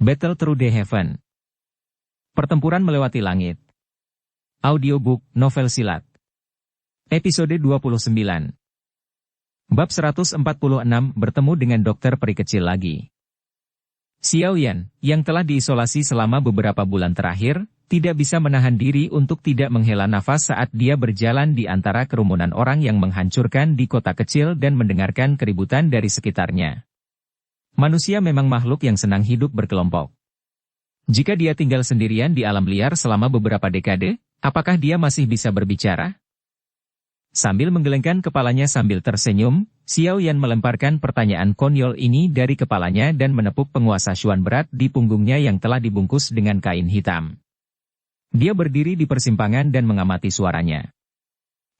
Battle Through the Heaven. Pertempuran melewati langit. Audiobook, novel silat. Episode 29. Bab 146, bertemu dengan dokter peri kecil lagi. Xiao Yan, yang telah diisolasi selama beberapa bulan terakhir, tidak bisa menahan diri untuk tidak menghela nafas saat dia berjalan di antara kerumunan orang yang menghancurkan di kota kecil dan mendengarkan keributan dari sekitarnya. Manusia memang makhluk yang senang hidup berkelompok. Jika dia tinggal sendirian di alam liar selama beberapa dekade, apakah dia masih bisa berbicara? Sambil menggelengkan kepalanya sambil tersenyum, Xiao Yan melemparkan pertanyaan konyol ini dari kepalanya dan menepuk penguasa Xuan berat di punggungnya yang telah dibungkus dengan kain hitam. Dia berdiri di persimpangan dan mengamati suaranya.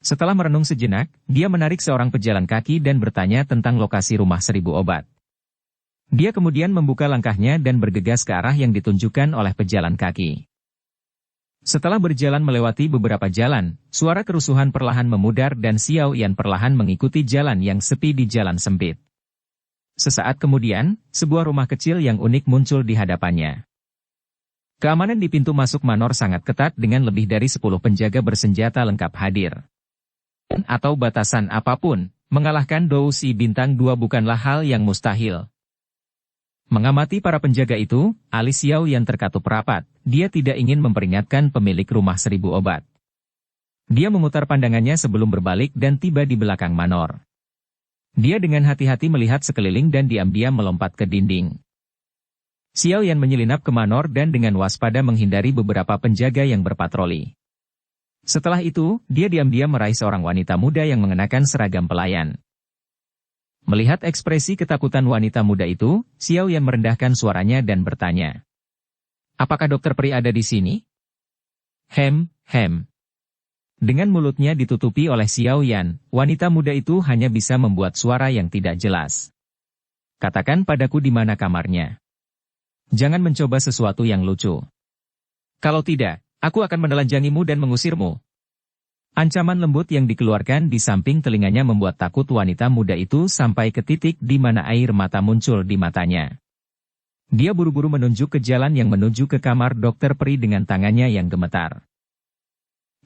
Setelah merenung sejenak, dia menarik seorang pejalan kaki dan bertanya tentang lokasi rumah 1000 obat. Dia kemudian membuka langkahnya dan bergegas ke arah yang ditunjukkan oleh pejalan kaki. Setelah berjalan melewati beberapa jalan, suara kerusuhan perlahan memudar dan Xiao Yan perlahan mengikuti jalan yang sepi di jalan sempit. Sesaat kemudian, sebuah rumah kecil yang unik muncul di hadapannya. Keamanan di pintu masuk manor sangat ketat dengan lebih dari 10 penjaga bersenjata lengkap hadir. Atau batasan apapun, mengalahkan Dou Si Bintang 2 bukanlah hal yang mustahil. Mengamati para penjaga itu, alis Xiao Yan terkatup rapat, dia tidak ingin memperingatkan pemilik rumah 1000 obat. Dia memutar pandangannya sebelum berbalik dan tiba di belakang manor. Dia dengan hati-hati melihat sekeliling dan diam-diam melompat ke dinding. Xiao Yan menyelinap ke manor dan dengan waspada menghindari beberapa penjaga yang berpatroli. Setelah itu, dia diam-diam meraih seorang wanita muda yang mengenakan seragam pelayan. Melihat ekspresi ketakutan wanita muda itu, Xiao Yan merendahkan suaranya dan bertanya. Apakah dokter peri ada di sini? Hem. Dengan mulutnya ditutupi oleh Xiao Yan, wanita muda itu hanya bisa membuat suara yang tidak jelas. Katakan padaku di mana kamarnya. Jangan mencoba sesuatu yang lucu. Kalau tidak, aku akan menelanjangimu dan mengusirmu. Ancaman lembut yang dikeluarkan di samping telinganya membuat takut wanita muda itu sampai ke titik di mana air mata muncul di matanya. Dia buru-buru menunjuk ke jalan yang menuju ke kamar dokter peri dengan tangannya yang gemetar.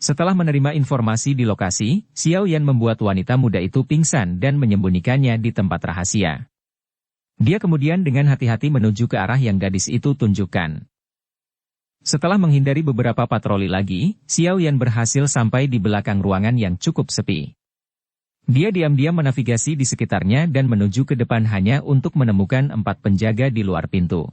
Setelah menerima informasi di lokasi, Xiao Yan membuat wanita muda itu pingsan dan menyembunyikannya di tempat rahasia. Dia kemudian dengan hati-hati menuju ke arah yang gadis itu tunjukkan. Setelah menghindari beberapa patroli lagi, Xiao Yan berhasil sampai di belakang ruangan yang cukup sepi. Dia diam-diam menavigasi di sekitarnya dan menuju ke depan hanya untuk menemukan 4 penjaga di luar pintu.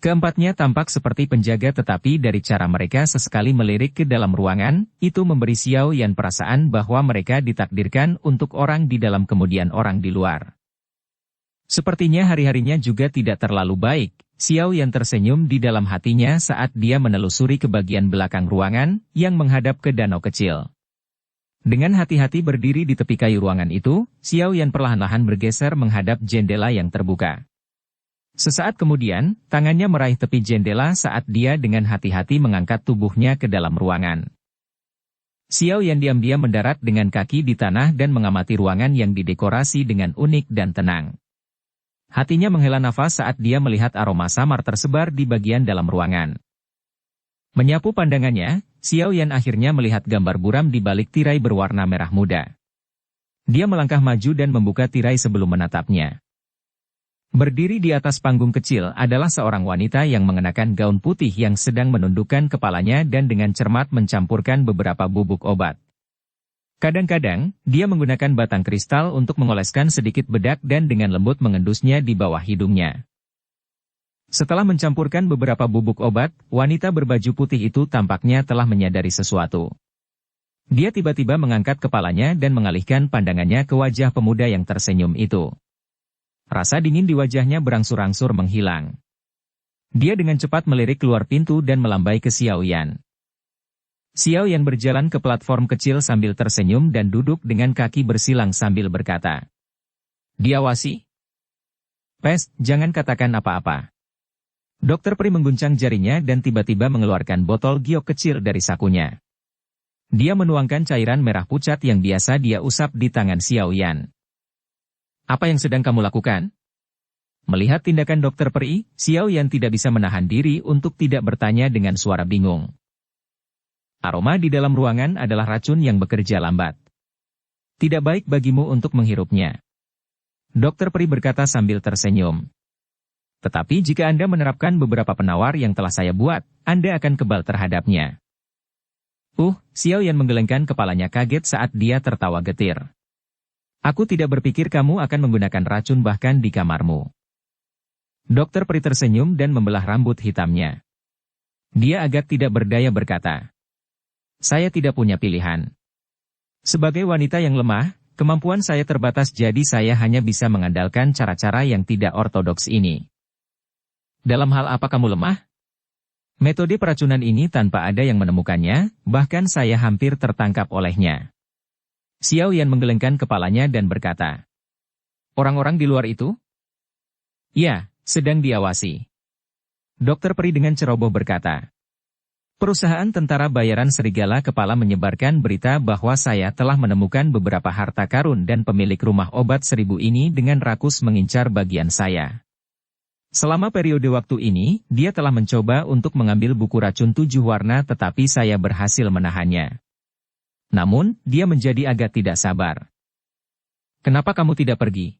Keempatnya tampak seperti penjaga tetapi dari cara mereka sesekali melirik ke dalam ruangan, itu memberi Xiao Yan perasaan bahwa mereka ditakdirkan untuk orang di dalam kemudian orang di luar. Sepertinya hari-harinya juga tidak terlalu baik. Xiao Yan tersenyum di dalam hatinya saat dia menelusuri ke bagian belakang ruangan yang menghadap ke danau kecil. Dengan hati-hati berdiri di tepi kayu ruangan itu, Xiao Yan perlahan-lahan bergeser menghadap jendela yang terbuka. Sesaat kemudian, tangannya meraih tepi jendela saat dia dengan hati-hati mengangkat tubuhnya ke dalam ruangan. Xiao Yan diam-diam mendarat dengan kaki di tanah dan mengamati ruangan yang didekorasi dengan unik dan tenang. Hatinya menghela nafas saat dia melihat aroma samar tersebar di bagian dalam ruangan. Menyapu pandangannya, Xiao Yan akhirnya melihat gambar buram di balik tirai berwarna merah muda. Dia melangkah maju dan membuka tirai sebelum menatapnya. Berdiri di atas panggung kecil adalah seorang wanita yang mengenakan gaun putih yang sedang menundukkan kepalanya dan dengan cermat mencampurkan beberapa bubuk obat. Kadang-kadang, dia menggunakan batang kristal untuk mengoleskan sedikit bedak dan dengan lembut mengendusnya di bawah hidungnya. Setelah mencampurkan beberapa bubuk obat, wanita berbaju putih itu tampaknya telah menyadari sesuatu. Dia tiba-tiba mengangkat kepalanya dan mengalihkan pandangannya ke wajah pemuda yang tersenyum itu. Rasa dingin di wajahnya berangsur-angsur menghilang. Dia dengan cepat melirik keluar pintu dan melambai ke Xiao Yan. Xiao Yan berjalan ke platform kecil sambil tersenyum dan duduk dengan kaki bersilang sambil berkata. Diawasi. Pes, jangan katakan apa-apa. Dokter peri mengguncang jarinya dan tiba-tiba mengeluarkan botol giok kecil dari sakunya. Dia menuangkan cairan merah pucat yang biasa dia usap di tangan Xiao Yan. Apa yang sedang kamu lakukan? Melihat tindakan Dokter Peri, Xiao Yan tidak bisa menahan diri untuk tidak bertanya dengan suara bingung. Aroma di dalam ruangan adalah racun yang bekerja lambat. Tidak baik bagimu untuk menghirupnya. Dokter Peri berkata sambil tersenyum. Tetapi jika Anda menerapkan beberapa penawar yang telah saya buat, Anda akan kebal terhadapnya. Xiao Yan menggelengkan kepalanya kaget saat dia tertawa getir. Aku tidak berpikir kamu akan menggunakan racun bahkan di kamarmu. Dokter Peri tersenyum dan membelah rambut hitamnya. Dia agak tidak berdaya berkata. Saya tidak punya pilihan. Sebagai wanita yang lemah, kemampuan saya terbatas jadi saya hanya bisa mengandalkan cara-cara yang tidak ortodoks ini. Dalam hal apa kamu lemah? Metode peracunan ini tanpa ada yang menemukannya, bahkan saya hampir tertangkap olehnya. Xiao Yan menggelengkan kepalanya dan berkata. Orang-orang di luar itu? Ya, sedang diawasi. Dokter Peri dengan ceroboh berkata. Perusahaan tentara bayaran Serigala Kepala menyebarkan berita bahwa saya telah menemukan beberapa harta karun dan pemilik rumah obat 1000 ini dengan rakus mengincar bagian saya. Selama periode waktu ini, dia telah mencoba untuk mengambil buku racun 7 warna tetapi saya berhasil menahannya. Namun, dia menjadi agak tidak sabar. Kenapa kamu tidak pergi?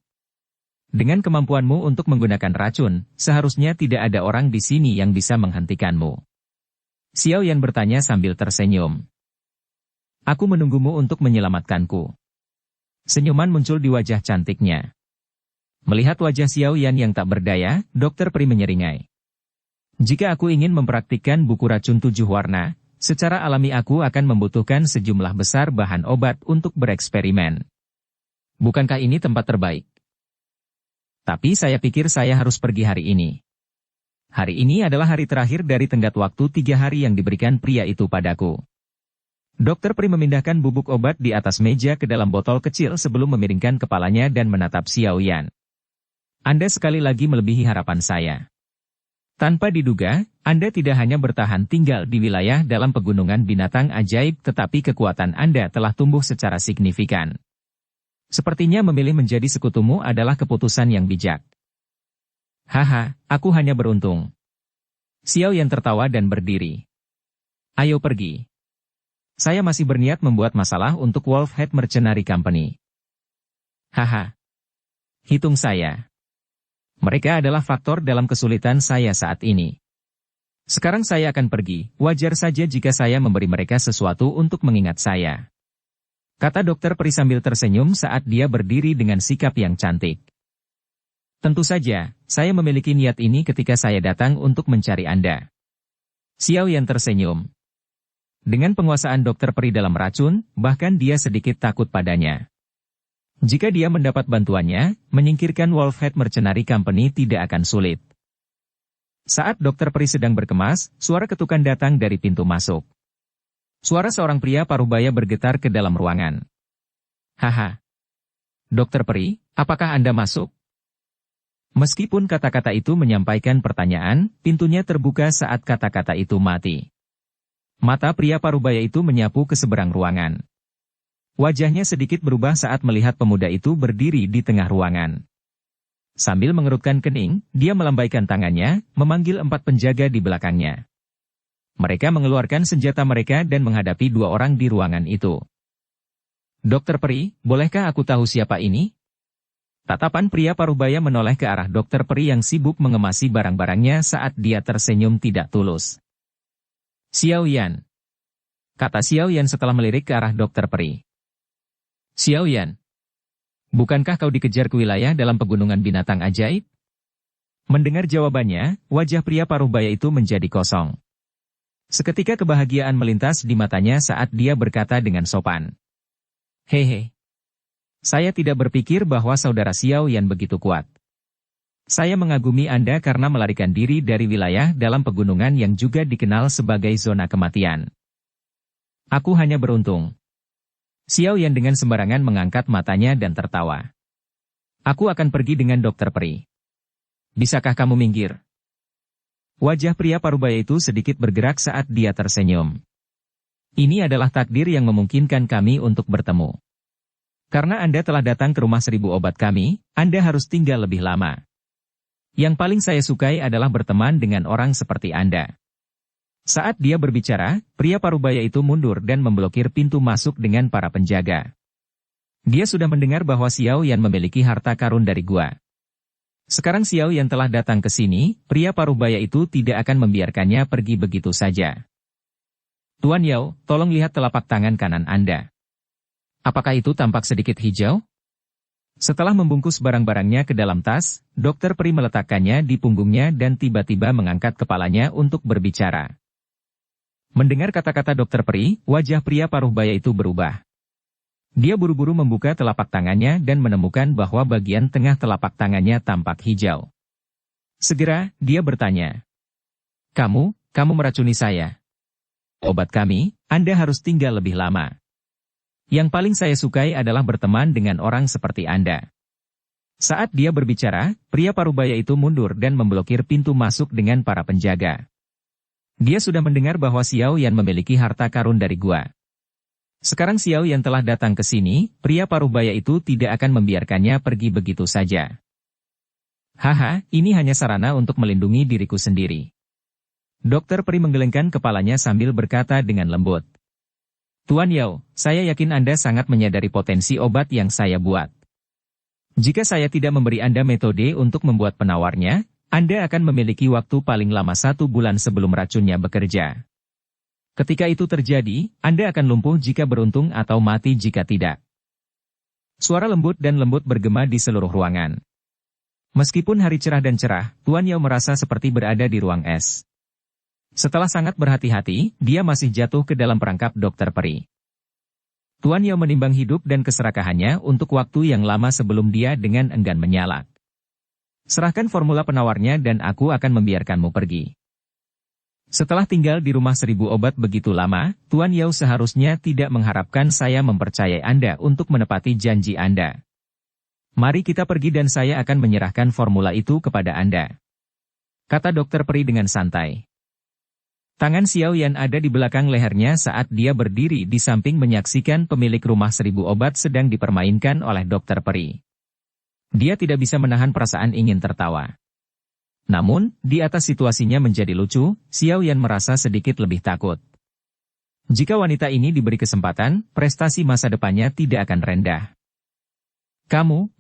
Dengan kemampuanmu untuk menggunakan racun, seharusnya tidak ada orang di sini yang bisa menghentikanmu. Xiao Yan bertanya sambil tersenyum. Aku menunggumu untuk menyelamatkanku. Senyuman muncul di wajah cantiknya. Melihat wajah Xiao Yan yang tak berdaya, Dokter Peri menyeringai. Jika aku ingin mempraktikkan buku racun 7 warna, secara alami aku akan membutuhkan sejumlah besar bahan obat untuk bereksperimen. Bukankah ini tempat terbaik? Tapi saya pikir saya harus pergi hari ini. Hari ini adalah hari terakhir dari tenggat waktu 3 hari yang diberikan pria itu padaku. Dokter Peri memindahkan bubuk obat di atas meja ke dalam botol kecil sebelum memiringkan kepalanya dan menatap Xiao Yan. Anda sekali lagi melebihi harapan saya. Tanpa diduga, Anda tidak hanya bertahan tinggal di wilayah dalam pegunungan binatang ajaib tetapi kekuatan Anda telah tumbuh secara signifikan. Sepertinya memilih menjadi sekutumu adalah keputusan yang bijak. Haha, aku hanya beruntung. Xiao Yan tertawa dan berdiri. Ayo pergi. Saya masih berniat membuat masalah untuk Wolfhead Mercenary Company. Haha. Hitung saya. Mereka adalah faktor dalam kesulitan saya saat ini. Sekarang saya akan pergi, wajar saja jika saya memberi mereka sesuatu untuk mengingat saya. Kata Dokter Peri sambil tersenyum saat dia berdiri dengan sikap yang cantik. Tentu saja, saya memiliki niat ini ketika saya datang untuk mencari Anda. Xiao Yan tersenyum. Dengan penguasaan Dokter Peri dalam racun, bahkan dia sedikit takut padanya. Jika dia mendapat bantuannya, menyingkirkan Wolfhead Mercenary Company tidak akan sulit. Saat Dokter Peri sedang berkemas, suara ketukan datang dari pintu masuk. Suara seorang pria parubaya bergetar ke dalam ruangan. Haha. Dokter Peri, apakah Anda masuk? Meskipun kata-kata itu menyampaikan pertanyaan, pintunya terbuka saat kata-kata itu mati. Mata pria parubaya itu menyapu ke seberang ruangan. Wajahnya sedikit berubah saat melihat pemuda itu berdiri di tengah ruangan. Sambil mengerutkan kening, dia melambaikan tangannya, memanggil 4 penjaga di belakangnya. Mereka mengeluarkan senjata mereka dan menghadapi 2 orang di ruangan itu. Dokter Peri, bolehkah aku tahu siapa ini? Tatapan pria parubaya menoleh ke arah Dokter Peri yang sibuk mengemasi barang-barangnya saat dia tersenyum tidak tulus. Xiao Yan. Kata Xiao Yan setelah melirik ke arah Dokter Peri. Xiao Yan. Bukankah kau dikejar ke wilayah dalam pegunungan binatang ajaib? Mendengar jawabannya, wajah pria parubaya itu menjadi kosong. Seketika kebahagiaan melintas di matanya saat dia berkata dengan sopan. Hehe. Saya tidak berpikir bahwa saudara Xiao Yan begitu kuat. Saya mengagumi Anda karena melarikan diri dari wilayah dalam pegunungan yang juga dikenal sebagai zona kematian. Aku hanya beruntung. Xiao Yan dengan sembarangan mengangkat matanya dan tertawa. Aku akan pergi dengan Dokter Peri. Bisakah kamu minggir? Wajah pria parubaya itu sedikit bergerak saat dia tersenyum. Ini adalah takdir yang memungkinkan kami untuk bertemu. Karena Anda telah datang ke rumah 1000 obat kami, Anda harus tinggal lebih lama. Yang paling saya sukai adalah berteman dengan orang seperti Anda. Saat dia berbicara, pria parubaya itu mundur dan memblokir pintu masuk dengan para penjaga. Dia sudah mendengar bahwa Xiao Yan memiliki harta karun dari gua. Sekarang Xiao Yan telah datang ke sini, pria parubaya itu tidak akan membiarkannya pergi begitu saja. Tuan Yao, tolong lihat telapak tangan kanan Anda. Apakah itu tampak sedikit hijau? Setelah membungkus barang-barangnya ke dalam tas, Dokter Peri meletakkannya di punggungnya dan tiba-tiba mengangkat kepalanya untuk berbicara. Mendengar kata-kata Dokter Peri, wajah pria parubaya itu berubah. Dia buru-buru membuka telapak tangannya dan menemukan bahwa bagian tengah telapak tangannya tampak hijau. Segera, dia bertanya. Kamu meracuni saya. Obat kami, Anda harus tinggal lebih lama. Yang paling saya sukai adalah berteman dengan orang seperti Anda. Saat dia berbicara, pria parubaya itu mundur dan memblokir pintu masuk dengan para penjaga. Dia sudah mendengar bahwa Xiao Yan memiliki harta karun dari gua. Sekarang Xiao Yan telah datang ke sini, pria parubaya itu tidak akan membiarkannya pergi begitu saja. Haha, ini hanya sarana untuk melindungi diriku sendiri. Dokter Peri menggelengkan kepalanya sambil berkata dengan lembut. Tuan Yao, saya yakin Anda sangat menyadari potensi obat yang saya buat. Jika saya tidak memberi Anda metode untuk membuat penawarnya, Anda akan memiliki waktu paling lama 1 bulan sebelum racunnya bekerja. Ketika itu terjadi, Anda akan lumpuh jika beruntung atau mati jika tidak. Suara lembut dan lembut bergema di seluruh ruangan. Meskipun hari cerah dan cerah, Tuan Yao merasa seperti berada di ruang es. Setelah sangat berhati-hati, dia masih jatuh ke dalam perangkap Dokter Peri. Tuan Yao menimbang hidup dan keserakahannya untuk waktu yang lama sebelum dia dengan enggan menyalak. Serahkan formula penawarnya dan aku akan membiarkanmu pergi. Setelah tinggal di rumah 1000 obat begitu lama, Tuan Yao seharusnya tidak mengharapkan saya mempercayai Anda untuk menepati janji Anda. Mari kita pergi dan saya akan menyerahkan formula itu kepada Anda. Kata Dokter Peri dengan santai. Tangan Xiao Yan ada di belakang lehernya saat dia berdiri di samping menyaksikan pemilik rumah 1000 obat sedang dipermainkan oleh Dokter Peri. Dia tidak bisa menahan perasaan ingin tertawa. Namun, di atas situasinya menjadi lucu, Xiao Yan merasa sedikit lebih takut. Jika wanita ini diberi kesempatan, prestasi masa depannya tidak akan rendah.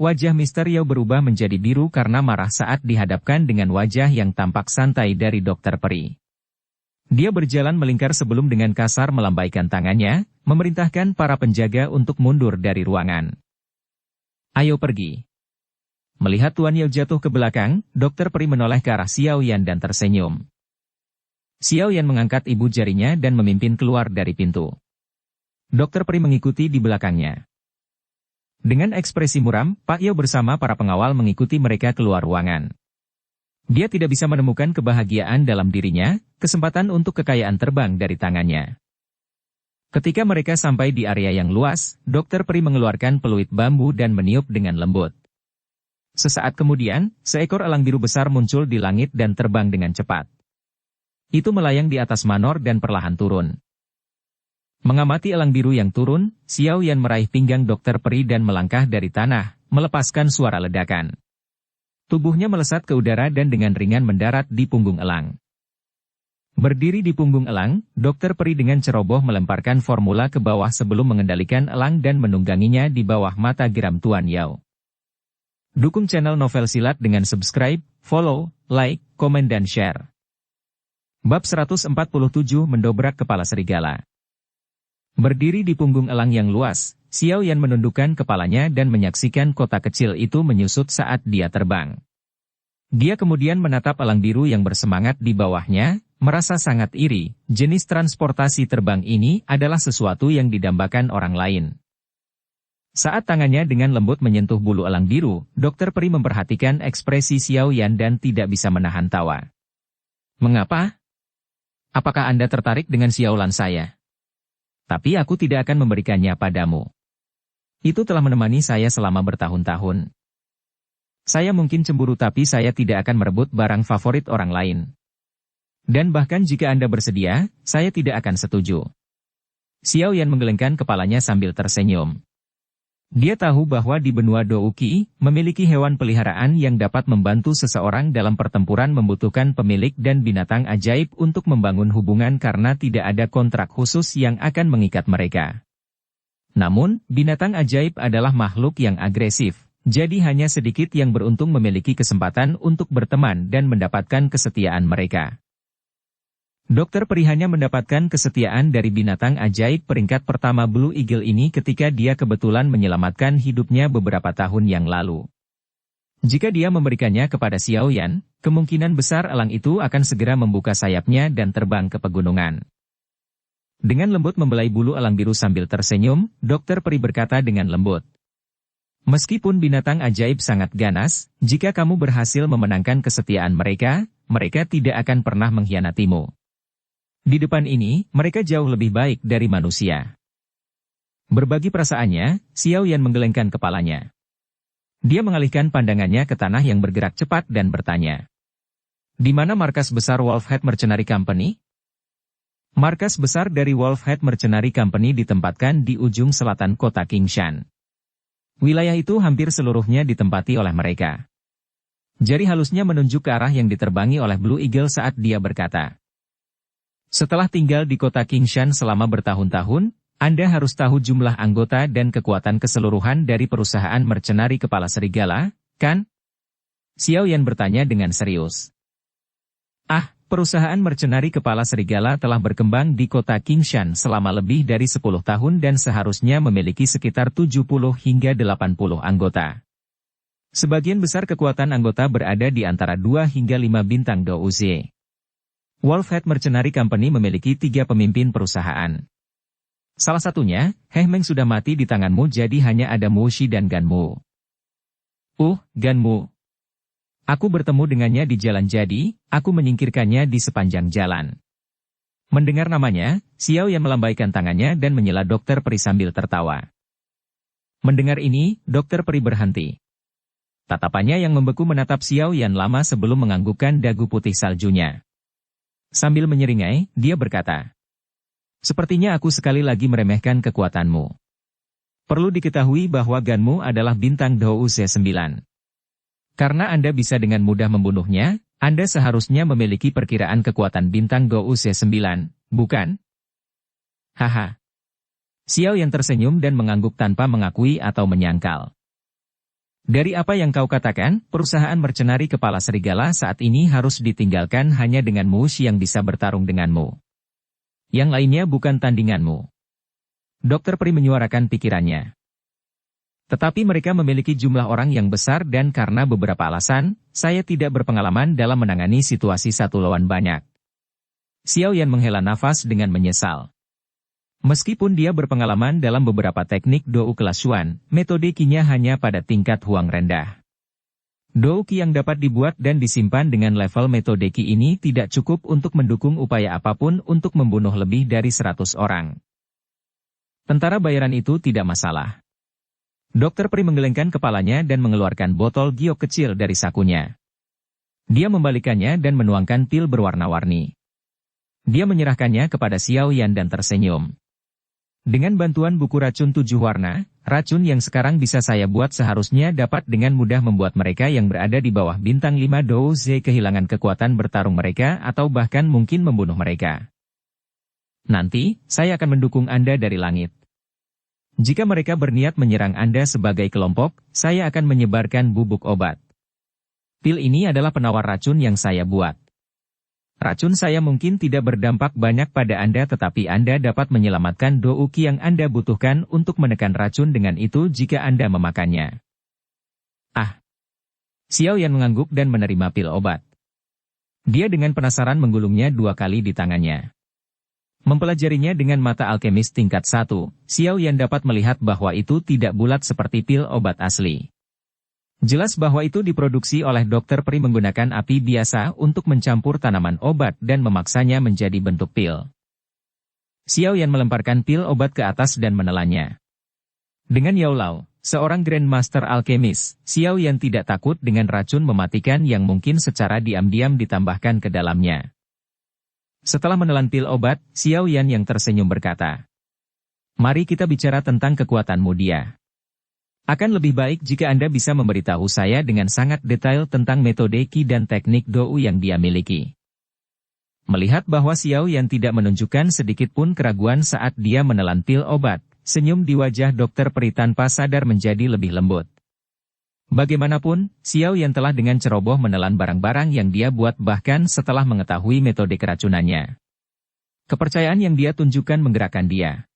Wajah Mr. Yao berubah menjadi biru karena marah saat dihadapkan dengan wajah yang tampak santai dari Dokter Peri. Dia berjalan melingkar sebelum dengan kasar melambaikan tangannya, memerintahkan para penjaga untuk mundur dari ruangan. Ayo pergi. Melihat Tuan Yao jatuh ke belakang, Dokter Peri menoleh ke arah Xiao Yan dan tersenyum. Xiao Yan mengangkat ibu jarinya dan memimpin keluar dari pintu. Dokter Peri mengikuti di belakangnya. Dengan ekspresi muram, Pak Yao bersama para pengawal mengikuti mereka keluar ruangan. Dia tidak bisa menemukan kebahagiaan dalam dirinya, kesempatan untuk kekayaan terbang dari tangannya. Ketika mereka sampai di area yang luas, Dokter Peri mengeluarkan peluit bambu dan meniup dengan lembut. Sesaat kemudian, seekor elang biru besar muncul di langit dan terbang dengan cepat. Itu melayang di atas manor dan perlahan turun. Mengamati elang biru yang turun, Xiao Yan meraih pinggang Dokter Peri dan melangkah dari tanah, melepaskan suara ledakan. Tubuhnya melesat ke udara dan dengan ringan mendarat di punggung elang. Berdiri di punggung elang, Dokter Peri dengan ceroboh melemparkan formula ke bawah sebelum mengendalikan elang dan menungganginya di bawah mata geram Tuan Yao. Dukung channel Novel Silat dengan subscribe, follow, like, komen dan share. Bab 147 Mendobrak Kepala Serigala. Berdiri di punggung elang yang luas, Xiao Yan menundukkan kepalanya dan menyaksikan kota kecil itu menyusut saat dia terbang. Dia kemudian menatap elang biru yang bersemangat di bawahnya, merasa sangat iri. Jenis transportasi terbang ini adalah sesuatu yang didambakan orang lain. Saat tangannya dengan lembut menyentuh bulu elang biru, Dokter Peri memperhatikan ekspresi Xiao Yan dan tidak bisa menahan tawa. Mengapa? Apakah Anda tertarik dengan siaulan saya? Tapi aku tidak akan memberikannya padamu. Itu telah menemani saya selama bertahun-tahun. Saya mungkin cemburu tapi saya tidak akan merebut barang favorit orang lain. Dan bahkan jika Anda bersedia, saya tidak akan setuju. Xiao Yan menggelengkan kepalanya sambil tersenyum. Dia tahu bahwa di benua Douki, memiliki hewan peliharaan yang dapat membantu seseorang dalam pertempuran membutuhkan pemilik dan binatang ajaib untuk membangun hubungan karena tidak ada kontrak khusus yang akan mengikat mereka. Namun, binatang ajaib adalah makhluk yang agresif, jadi hanya sedikit yang beruntung memiliki kesempatan untuk berteman dan mendapatkan kesetiaan mereka. Dr. Peri hanya mendapatkan kesetiaan dari binatang ajaib peringkat pertama Blue Eagle ini ketika dia kebetulan menyelamatkan hidupnya beberapa tahun yang lalu. Jika dia memberikannya kepada Xiao Yan, kemungkinan besar elang itu akan segera membuka sayapnya dan terbang ke pegunungan. Dengan lembut membelai bulu elang biru sambil tersenyum, Dr. Peri berkata dengan lembut. Meskipun binatang ajaib sangat ganas, jika kamu berhasil memenangkan kesetiaan mereka, mereka tidak akan pernah mengkhianatimu. Di depan ini, mereka jauh lebih baik dari manusia. Berbagi perasaannya, Xiao Yan menggelengkan kepalanya. Dia mengalihkan pandangannya ke tanah yang bergerak cepat dan bertanya. Di mana markas besar Wolfhead Mercenary Company? Markas besar dari Wolfhead Mercenary Company ditempatkan di ujung selatan kota Qingshan. Wilayah itu hampir seluruhnya ditempati oleh mereka. Jari halusnya menunjuk ke arah yang diterbangi oleh Blue Eagle saat dia berkata. Setelah tinggal di kota Qingshan selama bertahun-tahun, Anda harus tahu jumlah anggota dan kekuatan keseluruhan dari perusahaan mercenari kepala serigala, kan? Xiao Yan bertanya dengan serius. Perusahaan mercenari kepala serigala telah berkembang di kota Qingshan selama lebih dari 10 tahun dan seharusnya memiliki sekitar 70 hingga 80 anggota. Sebagian besar kekuatan anggota berada di antara 2 hingga 5 bintang Douze. Wolfhead Mercenary Company memiliki 3 pemimpin perusahaan. Salah satunya, He Meng sudah mati di tanganmu jadi hanya ada Mu Shi dan Gan Mu. Gan Mu. Aku bertemu dengannya di jalan jadi, aku menyingkirkannya di sepanjang jalan. Mendengar namanya, Xiao Yan melambaikan tangannya dan menyela Dr. Peri sambil tertawa. Mendengar ini, Dr. Peri berhenti. Tatapannya yang membeku menatap Xiao Yan lama sebelum menganggukkan dagu putih saljunya. Sambil menyeringai, dia berkata, sepertinya aku sekali lagi meremehkan kekuatanmu. Perlu diketahui bahwa Ganmu adalah bintang Douze 9. Karena Anda bisa dengan mudah membunuhnya, Anda seharusnya memiliki perkiraan kekuatan bintang Douze 9, bukan? Haha. Xiao yang tersenyum dan mengangguk tanpa mengakui atau menyangkal. Dari apa yang kau katakan, perusahaan mercenari kepala serigala saat ini harus ditinggalkan hanya dengan Mu Shi yang bisa bertarung denganmu. Yang lainnya bukan tandinganmu. Dr. Peri menyuarakan pikirannya. Tetapi mereka memiliki jumlah orang yang besar dan karena beberapa alasan, saya tidak berpengalaman dalam menangani situasi satu lawan banyak. Xiao Yan menghela nafas dengan menyesal. Meskipun dia berpengalaman dalam beberapa teknik Dou kelas Xuan, metode Qi-nya hanya pada tingkat Huang rendah. Dou Qi yang dapat dibuat dan disimpan dengan level metode Qi ini tidak cukup untuk mendukung upaya apapun untuk membunuh lebih dari 100 orang. Tentara bayaran itu tidak masalah. Dr. Peri menggelengkan kepalanya dan mengeluarkan botol giok kecil dari sakunya. Dia membalikannya dan menuangkan pil berwarna-warni. Dia menyerahkannya kepada Xiao Yan dan tersenyum. Dengan bantuan buku racun 7 warna, racun yang sekarang bisa saya buat seharusnya dapat dengan mudah membuat mereka yang berada di bawah bintang 5 Douze kehilangan kekuatan bertarung mereka atau bahkan mungkin membunuh mereka. Nanti, saya akan mendukung Anda dari langit. Jika mereka berniat menyerang Anda sebagai kelompok, saya akan menyebarkan bubuk obat. Pil ini adalah penawar racun yang saya buat. Racun saya mungkin tidak berdampak banyak pada Anda tetapi Anda dapat menyelamatkan Dou Qi yang Anda butuhkan untuk menekan racun dengan itu jika Anda memakannya. Xiao Yan mengangguk dan menerima pil obat. Dia dengan penasaran menggulungnya 2 kali di tangannya. Mempelajarinya dengan mata alkemis tingkat 1, Xiao Yan dapat melihat bahwa itu tidak bulat seperti pil obat asli. Jelas bahwa itu diproduksi oleh Dr. Peri menggunakan api biasa untuk mencampur tanaman obat dan memaksanya menjadi bentuk pil. Xiao Yan melemparkan pil obat ke atas dan menelannya. Dengan Yao Lao, seorang Grandmaster alkemis, Xiao Yan tidak takut dengan racun mematikan yang mungkin secara diam-diam ditambahkan ke dalamnya. Setelah menelan pil obat, Xiao Yan yang tersenyum berkata, "Mari kita bicara tentang kekuatanmu dia." Akan lebih baik jika Anda bisa memberitahu saya dengan sangat detail tentang metode Qi dan teknik Dou yang dia miliki. Melihat bahwa Xiao Yan tidak menunjukkan sedikit pun keraguan saat dia menelan pil obat, senyum di wajah dokter peri tanpa sadar menjadi lebih lembut. Bagaimanapun, Xiao Yan telah dengan ceroboh menelan barang-barang yang dia buat bahkan setelah mengetahui metode keracunannya. Kepercayaan yang dia tunjukkan menggerakkan dia.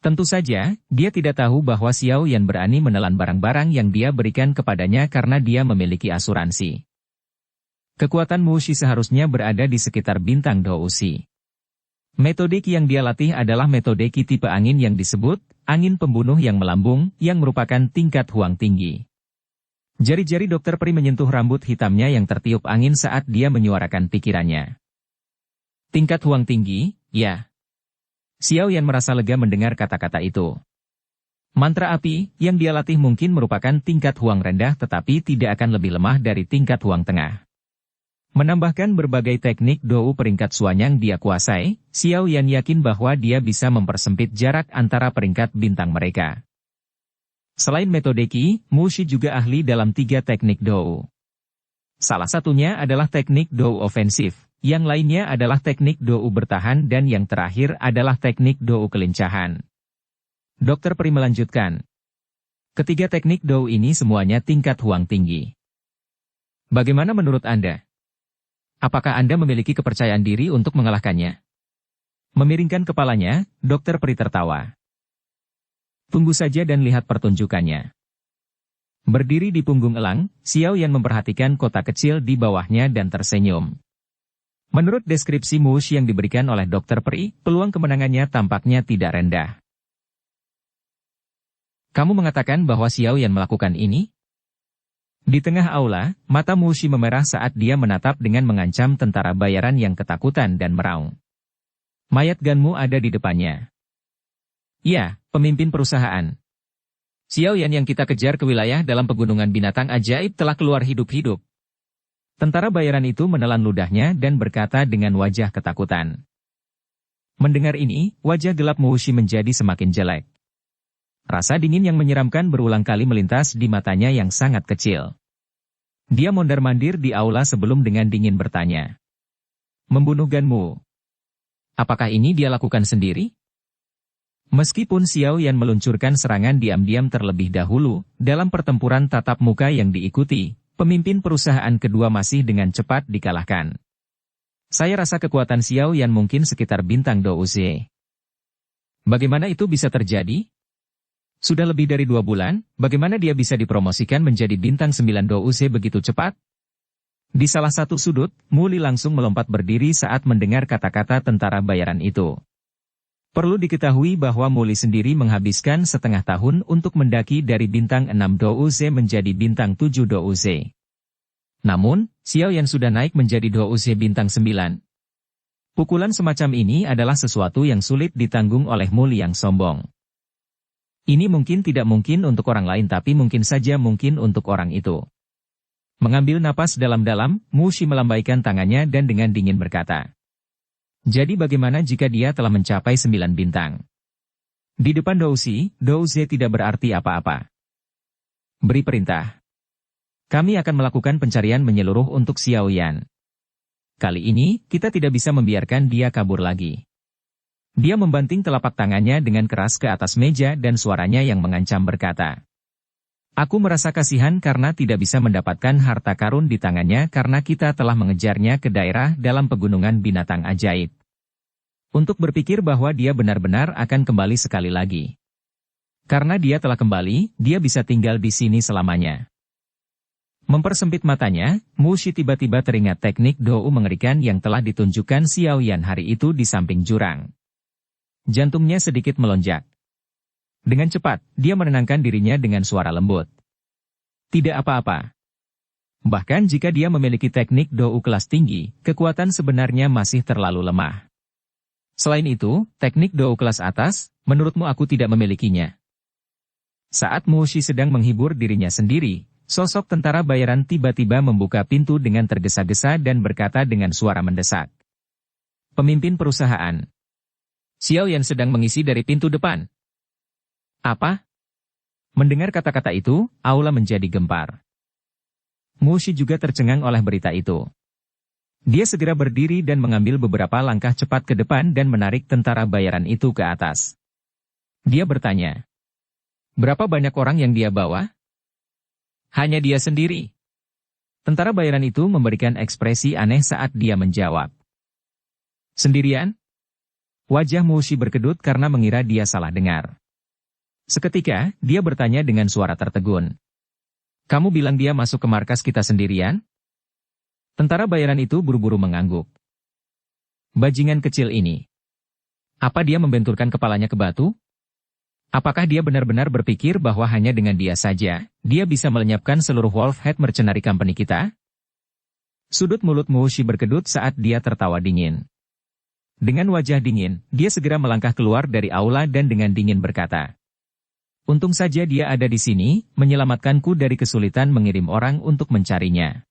Tentu saja, dia tidak tahu bahwa Xiao Yan berani menelan barang-barang yang dia berikan kepadanya karena dia memiliki asuransi. Kekuatan Mu Shi seharusnya berada di sekitar bintang Dou Shi. Metode Qi yang dia latih adalah metode Qi tipe angin yang disebut angin pembunuh yang melambung, yang merupakan tingkat huang tinggi. Jari-jari dokter peri menyentuh rambut hitamnya yang tertiup angin saat dia menyuarakan pikirannya. Tingkat huang tinggi, ya. Xiao Yan merasa lega mendengar kata-kata itu. Mantra api yang dia latih mungkin merupakan tingkat huang rendah tetapi tidak akan lebih lemah dari tingkat huang tengah. Menambahkan berbagai teknik Dou peringkat Suan yang dia kuasai, Xiao Yan yakin bahwa dia bisa mempersempit jarak antara peringkat bintang mereka. Selain metode Qi, Mu Shi juga ahli dalam 3 teknik Dou. Salah satunya adalah teknik Dou ofensif. Yang lainnya adalah teknik Dou bertahan dan yang terakhir adalah teknik Dou kelincahan. Dokter Peri melanjutkan. Ketiga teknik Dou ini semuanya tingkat huang tinggi. Bagaimana menurut Anda? Apakah Anda memiliki kepercayaan diri untuk mengalahkannya? Memiringkan kepalanya, Dokter Peri tertawa. Tunggu saja dan lihat pertunjukannya. Berdiri di punggung elang, Xiao Yan memperhatikan kotak kecil di bawahnya dan tersenyum. Menurut deskripsi Mu Shi yang diberikan oleh Dokter Peri, peluang kemenangannya tampaknya tidak rendah. Kamu mengatakan bahwa Xiao Yan melakukan ini? Di tengah aula, mata Mu Shi memerah saat dia menatap dengan mengancam tentara bayaran yang ketakutan dan meraung. Mayat Ganmu ada di depannya. Ya, pemimpin perusahaan. Xiao Yan yang kita kejar ke wilayah dalam pegunungan binatang ajaib telah keluar hidup-hidup. Tentara bayaran itu menelan ludahnya dan berkata dengan wajah ketakutan. Mendengar ini, wajah gelap Mu Shi menjadi semakin jelek. Rasa dingin yang menyeramkan berulang kali melintas di matanya yang sangat kecil. Dia mondar-mandir di aula sebelum dengan dingin bertanya. Membunuh Ganmu. Apakah ini dia lakukan sendiri? Meskipun Xiao Yan meluncurkan serangan diam-diam terlebih dahulu, dalam pertempuran tatap muka yang diikuti, pemimpin perusahaan kedua masih dengan cepat dikalahkan. Saya rasa kekuatan Xiao Yan mungkin sekitar bintang Dou Shi. Bagaimana itu bisa terjadi? Sudah lebih dari 2 bulan, bagaimana dia bisa dipromosikan menjadi bintang 9 Dou Shi begitu cepat? Di salah satu sudut, Mu Li langsung melompat berdiri saat mendengar kata-kata tentara bayaran itu. Perlu diketahui bahwa Mu Li sendiri menghabiskan setengah tahun untuk mendaki dari bintang 6 Dou Shi menjadi bintang 7 Dou Shi. Namun, Xiao Yan sudah naik menjadi Dou Shi bintang 9. Pukulan semacam ini adalah sesuatu yang sulit ditanggung oleh Mu Li yang sombong. Ini mungkin tidak mungkin untuk orang lain tapi mungkin saja mungkin untuk orang itu. Mengambil napas dalam-dalam, Mu Shi melambaikan tangannya dan dengan dingin berkata. Jadi bagaimana jika dia telah mencapai 9 bintang? Di depan Dou Shi tidak berarti apa-apa. Beri perintah. Kami akan melakukan pencarian menyeluruh untuk Xiao Yan. Kali ini, kita tidak bisa membiarkan dia kabur lagi. Dia membanting telapak tangannya dengan keras ke atas meja dan suaranya yang mengancam berkata. Aku merasa kasihan karena tidak bisa mendapatkan harta karun di tangannya karena kita telah mengejarnya ke daerah dalam pegunungan binatang ajaib. Untuk berpikir bahwa dia benar-benar akan kembali sekali lagi. Karena dia telah kembali, dia bisa tinggal di sini selamanya. Mempersempit matanya, Mu Shi tiba-tiba teringat teknik Dou mengerikan yang telah ditunjukkan Xiao Yan hari itu di samping jurang. Jantungnya sedikit melonjak. Dengan cepat, dia menenangkan dirinya dengan suara lembut. Tidak apa-apa. Bahkan jika dia memiliki teknik Dou kelas tinggi, kekuatan sebenarnya masih terlalu lemah. Selain itu, teknik Dou kelas atas, menurutmu aku tidak memilikinya. Saat Mu Shi sedang menghibur dirinya sendiri, sosok tentara bayaran tiba-tiba membuka pintu dengan tergesa-gesa dan berkata dengan suara mendesak. Pemimpin perusahaan. Xiao Yan sedang mengisi dari pintu depan. Apa? Mendengar kata-kata itu, aula menjadi gempar. Mu Shi juga tercengang oleh berita itu. Dia segera berdiri dan mengambil beberapa langkah cepat ke depan dan menarik tentara bayaran itu ke atas. Dia bertanya, "Berapa banyak orang yang dia bawa?" "Hanya dia sendiri." Tentara bayaran itu memberikan ekspresi aneh saat dia menjawab. "Sendirian?" Wajah Mu Shi berkedut karena mengira dia salah dengar. Seketika, dia bertanya dengan suara tertegun. "Kamu bilang dia masuk ke markas kita sendirian?" Tentara bayaran itu buru-buru mengangguk. Bajingan kecil ini. Apa dia membenturkan kepalanya ke batu? Apakah dia benar-benar berpikir bahwa hanya dengan dia saja, dia bisa melenyapkan seluruh Wolf Head Mercenary Company kita? Sudut mulut Mu Shi berkedut saat dia tertawa dingin. Dengan wajah dingin, dia segera melangkah keluar dari aula dan dengan dingin berkata, "Untung saja dia ada di sini, menyelamatkanku dari kesulitan mengirim orang untuk mencarinya.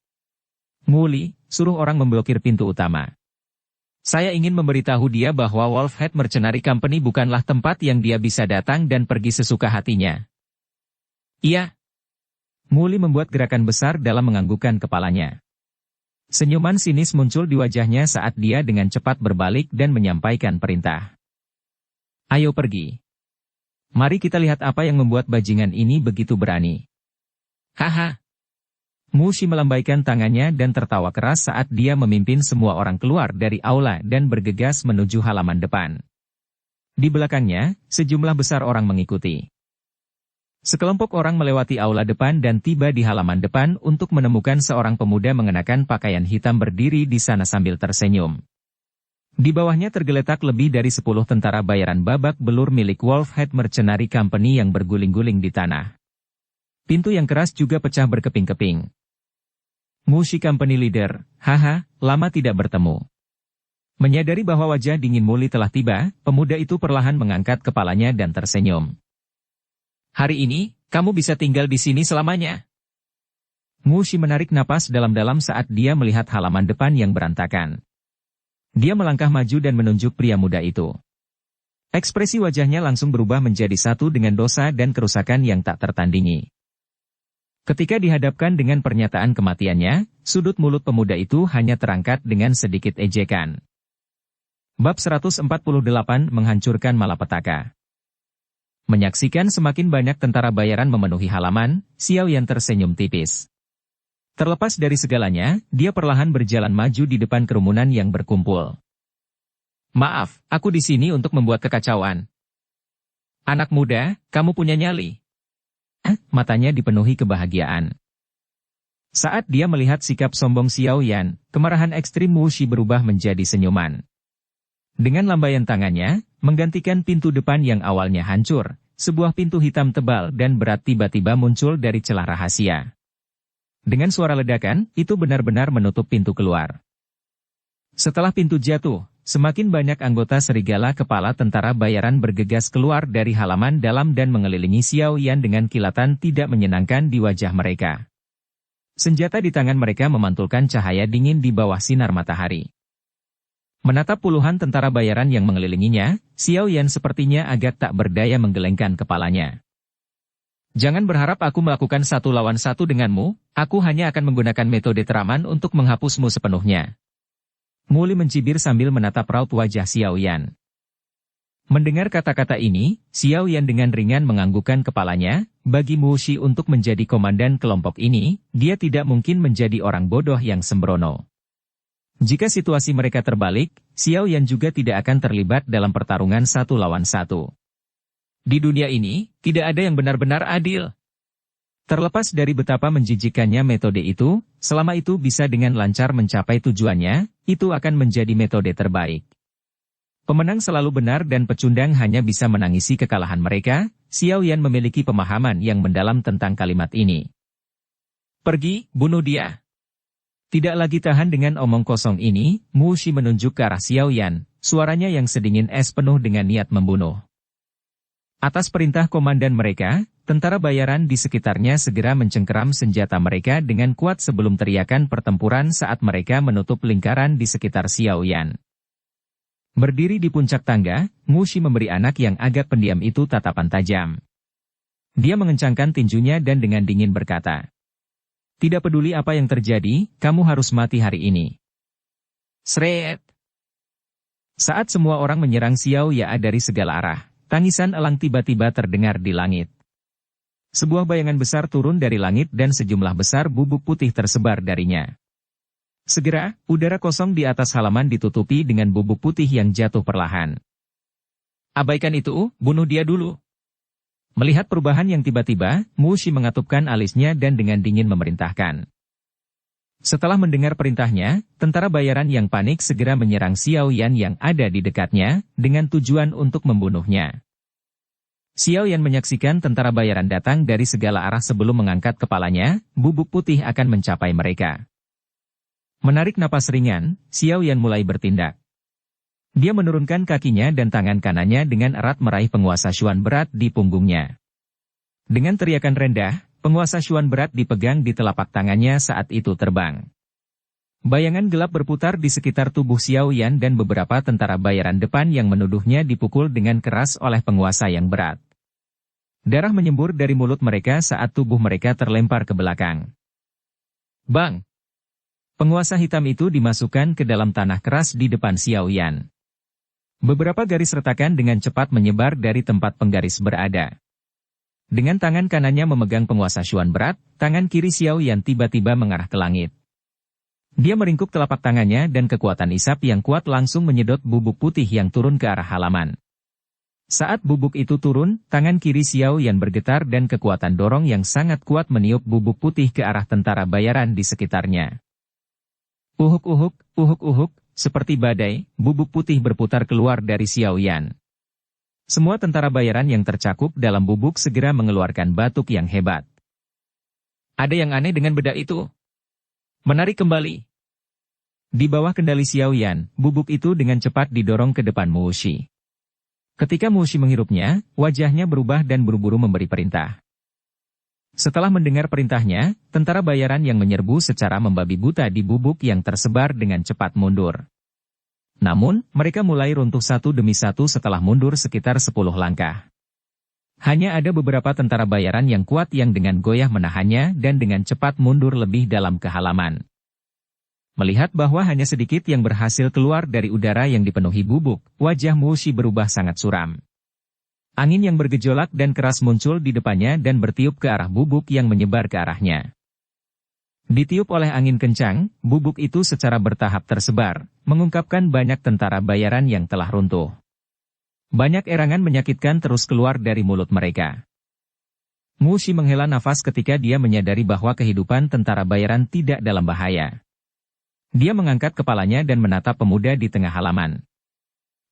Nguli, suruh orang memblokir pintu utama. Saya ingin memberitahu dia bahwa Wolf Head Mercenary Company bukanlah tempat yang dia bisa datang dan pergi sesuka hatinya." "Iya." Nguli membuat gerakan besar dalam menganggukkan kepalanya. Senyuman sinis muncul di wajahnya saat dia dengan cepat berbalik dan menyampaikan perintah. "Ayo pergi. Mari kita lihat apa yang membuat bajingan ini begitu berani." "Haha." Mu Shi melambaikan tangannya dan tertawa keras saat dia memimpin semua orang keluar dari aula dan bergegas menuju halaman depan. Di belakangnya, sejumlah besar orang mengikuti. Sekelompok orang melewati aula depan dan tiba di halaman depan untuk menemukan seorang pemuda mengenakan pakaian hitam berdiri di sana sambil tersenyum. Di bawahnya tergeletak lebih dari 10 tentara bayaran babak belur milik Wolf Head Mercenary Company yang berguling-guling di tanah. Pintu yang keras juga pecah berkeping-keping. Mu Shi Company Leader, haha, lama tidak bertemu. Menyadari bahwa wajah dingin Muli telah tiba, pemuda itu perlahan mengangkat kepalanya dan tersenyum. "Hari ini, kamu bisa tinggal di sini selamanya." Mu Shi menarik napas dalam-dalam saat dia melihat halaman depan yang berantakan. Dia melangkah maju dan menunjuk pria muda itu. Ekspresi wajahnya langsung berubah menjadi satu dengan dosa dan kerusakan yang tak tertandingi. Ketika dihadapkan dengan pernyataan kematiannya, sudut mulut pemuda itu hanya terangkat dengan sedikit ejekan. Bab 148 menghancurkan malapetaka. Menyaksikan semakin banyak tentara bayaran memenuhi halaman, Xiao Yan tersenyum tipis. Terlepas dari segalanya, dia perlahan berjalan maju di depan kerumunan yang berkumpul. "Maaf, aku di sini untuk membuat kekacauan." "Anak muda, kamu punya nyali." Matanya dipenuhi kebahagiaan. Saat dia melihat sikap sombong Xiao Yan, kemarahan ekstrim Mu Shi berubah menjadi senyuman. Dengan lambaian tangannya, menggantikan pintu depan yang awalnya hancur, sebuah pintu hitam tebal dan berat tiba-tiba muncul dari celah rahasia. Dengan suara ledakan, itu benar-benar menutup pintu keluar. Setelah pintu jatuh, semakin banyak anggota serigala kepala tentara bayaran bergegas keluar dari halaman dalam dan mengelilingi Xiao Yan dengan kilatan tidak menyenangkan di wajah mereka. Senjata di tangan mereka memantulkan cahaya dingin di bawah sinar matahari. Menatap puluhan tentara bayaran yang mengelilinginya, Xiao Yan sepertinya agak tak berdaya menggelengkan kepalanya. "Jangan berharap aku melakukan 1 lawan 1 denganmu, aku hanya akan menggunakan metode teraman untuk menghapusmu sepenuhnya." Muli mencibir sambil menatap raut wajah Xiao Yan. Mendengar kata-kata ini, Xiao Yan dengan ringan menganggukkan kepalanya. Bagi Mu Shi untuk menjadi komandan kelompok ini, dia tidak mungkin menjadi orang bodoh yang sembrono. Jika situasi mereka terbalik, Xiao Yan juga tidak akan terlibat dalam pertarungan 1 lawan 1. Di dunia ini, tidak ada yang benar-benar adil. Terlepas dari betapa menjijikkannya metode itu, selama itu bisa dengan lancar mencapai tujuannya, itu akan menjadi metode terbaik. Pemenang selalu benar dan pecundang hanya bisa menangisi kekalahan mereka. Xiao Yan memiliki pemahaman yang mendalam tentang kalimat ini. "Pergi, bunuh dia." Tidak lagi tahan dengan omong kosong ini, Mu Shi menunjuk ke arah Xiao Yan, suaranya yang sedingin es penuh dengan niat membunuh. Atas perintah komandan mereka, tentara bayaran di sekitarnya segera mencengkeram senjata mereka dengan kuat sebelum teriakan pertempuran saat mereka menutup lingkaran di sekitar Xiao Yan. Berdiri di puncak tangga, Mu Shi memberi anak yang agak pendiam itu tatapan tajam. Dia mengencangkan tinjunya dan dengan dingin berkata, "Tidak peduli apa yang terjadi, kamu harus mati hari ini." Sret! Saat semua orang menyerang Xiao Ya dari segala arah, tangisan elang tiba-tiba terdengar di langit. Sebuah bayangan besar turun dari langit dan sejumlah besar bubuk putih tersebar darinya. Segera, udara kosong di atas halaman ditutupi dengan bubuk putih yang jatuh perlahan. "Abaikan itu, bunuh dia dulu." Melihat perubahan yang tiba-tiba, Mu Shi mengatupkan alisnya dan dengan dingin memerintahkan. Setelah mendengar perintahnya, tentara bayaran yang panik segera menyerang Xiao Yan yang ada di dekatnya, dengan tujuan untuk membunuhnya. Xiao Yan menyaksikan tentara bayaran datang dari segala arah sebelum mengangkat kepalanya, bubuk putih akan mencapai mereka. Menarik napas ringan, Xiao Yan mulai bertindak. Dia menurunkan kakinya dan tangan kanannya dengan erat meraih penguasa Xuan berat di punggungnya. Dengan teriakan rendah, penguasa Xuan berat dipegang di telapak tangannya saat itu terbang. Bayangan gelap berputar di sekitar tubuh Xiao Yan dan beberapa tentara bayaran depan yang menuduhnya dipukul dengan keras oleh penguasa yang berat. Darah menyembur dari mulut mereka saat tubuh mereka terlempar ke belakang. Bang! Penguasa hitam itu dimasukkan ke dalam tanah keras di depan Xiao Yan. Beberapa garis retakan dengan cepat menyebar dari tempat penggaris berada. Dengan tangan kanannya memegang penguasa Xuan berat, tangan kiri Xiao Yan tiba-tiba mengarah ke langit. Dia meringkuk telapak tangannya dan kekuatan isap yang kuat langsung menyedot bubuk putih yang turun ke arah halaman. Saat bubuk itu turun, tangan kiri Xiao Yan bergetar dan kekuatan dorong yang sangat kuat meniup bubuk putih ke arah tentara bayaran di sekitarnya. Uhuk-uhuk, uhuk-uhuk, seperti badai, bubuk putih berputar keluar dari Xiao Yan. Semua tentara bayaran yang tercakup dalam bubuk segera mengeluarkan batuk yang hebat. "Ada yang aneh dengan bedak itu. Menarik kembali." Di bawah kendali Xiao Yan, bubuk itu dengan cepat didorong ke depan Mu Shi. Ketika Mu Shi menghirupnya, wajahnya berubah dan buru-buru memberi perintah. Setelah mendengar perintahnya, tentara bayaran yang menyerbu secara membabi buta di bubuk yang tersebar dengan cepat mundur. Namun, mereka mulai runtuh satu demi satu setelah mundur sekitar 10 langkah. Hanya ada beberapa tentara bayaran yang kuat yang dengan goyah menahannya dan dengan cepat mundur lebih dalam ke halaman. Melihat bahwa hanya sedikit yang berhasil keluar dari udara yang dipenuhi bubuk, wajah Mu Shi berubah sangat suram. Angin yang bergejolak dan keras muncul di depannya dan bertiup ke arah bubuk yang menyebar ke arahnya. Ditiup oleh angin kencang, bubuk itu secara bertahap tersebar, mengungkapkan banyak tentara bayaran yang telah runtuh. Banyak erangan menyakitkan terus keluar dari mulut mereka. Mu Shi menghela nafas ketika dia menyadari bahwa kehidupan tentara bayaran tidak dalam bahaya. Dia mengangkat kepalanya dan menatap pemuda di tengah halaman.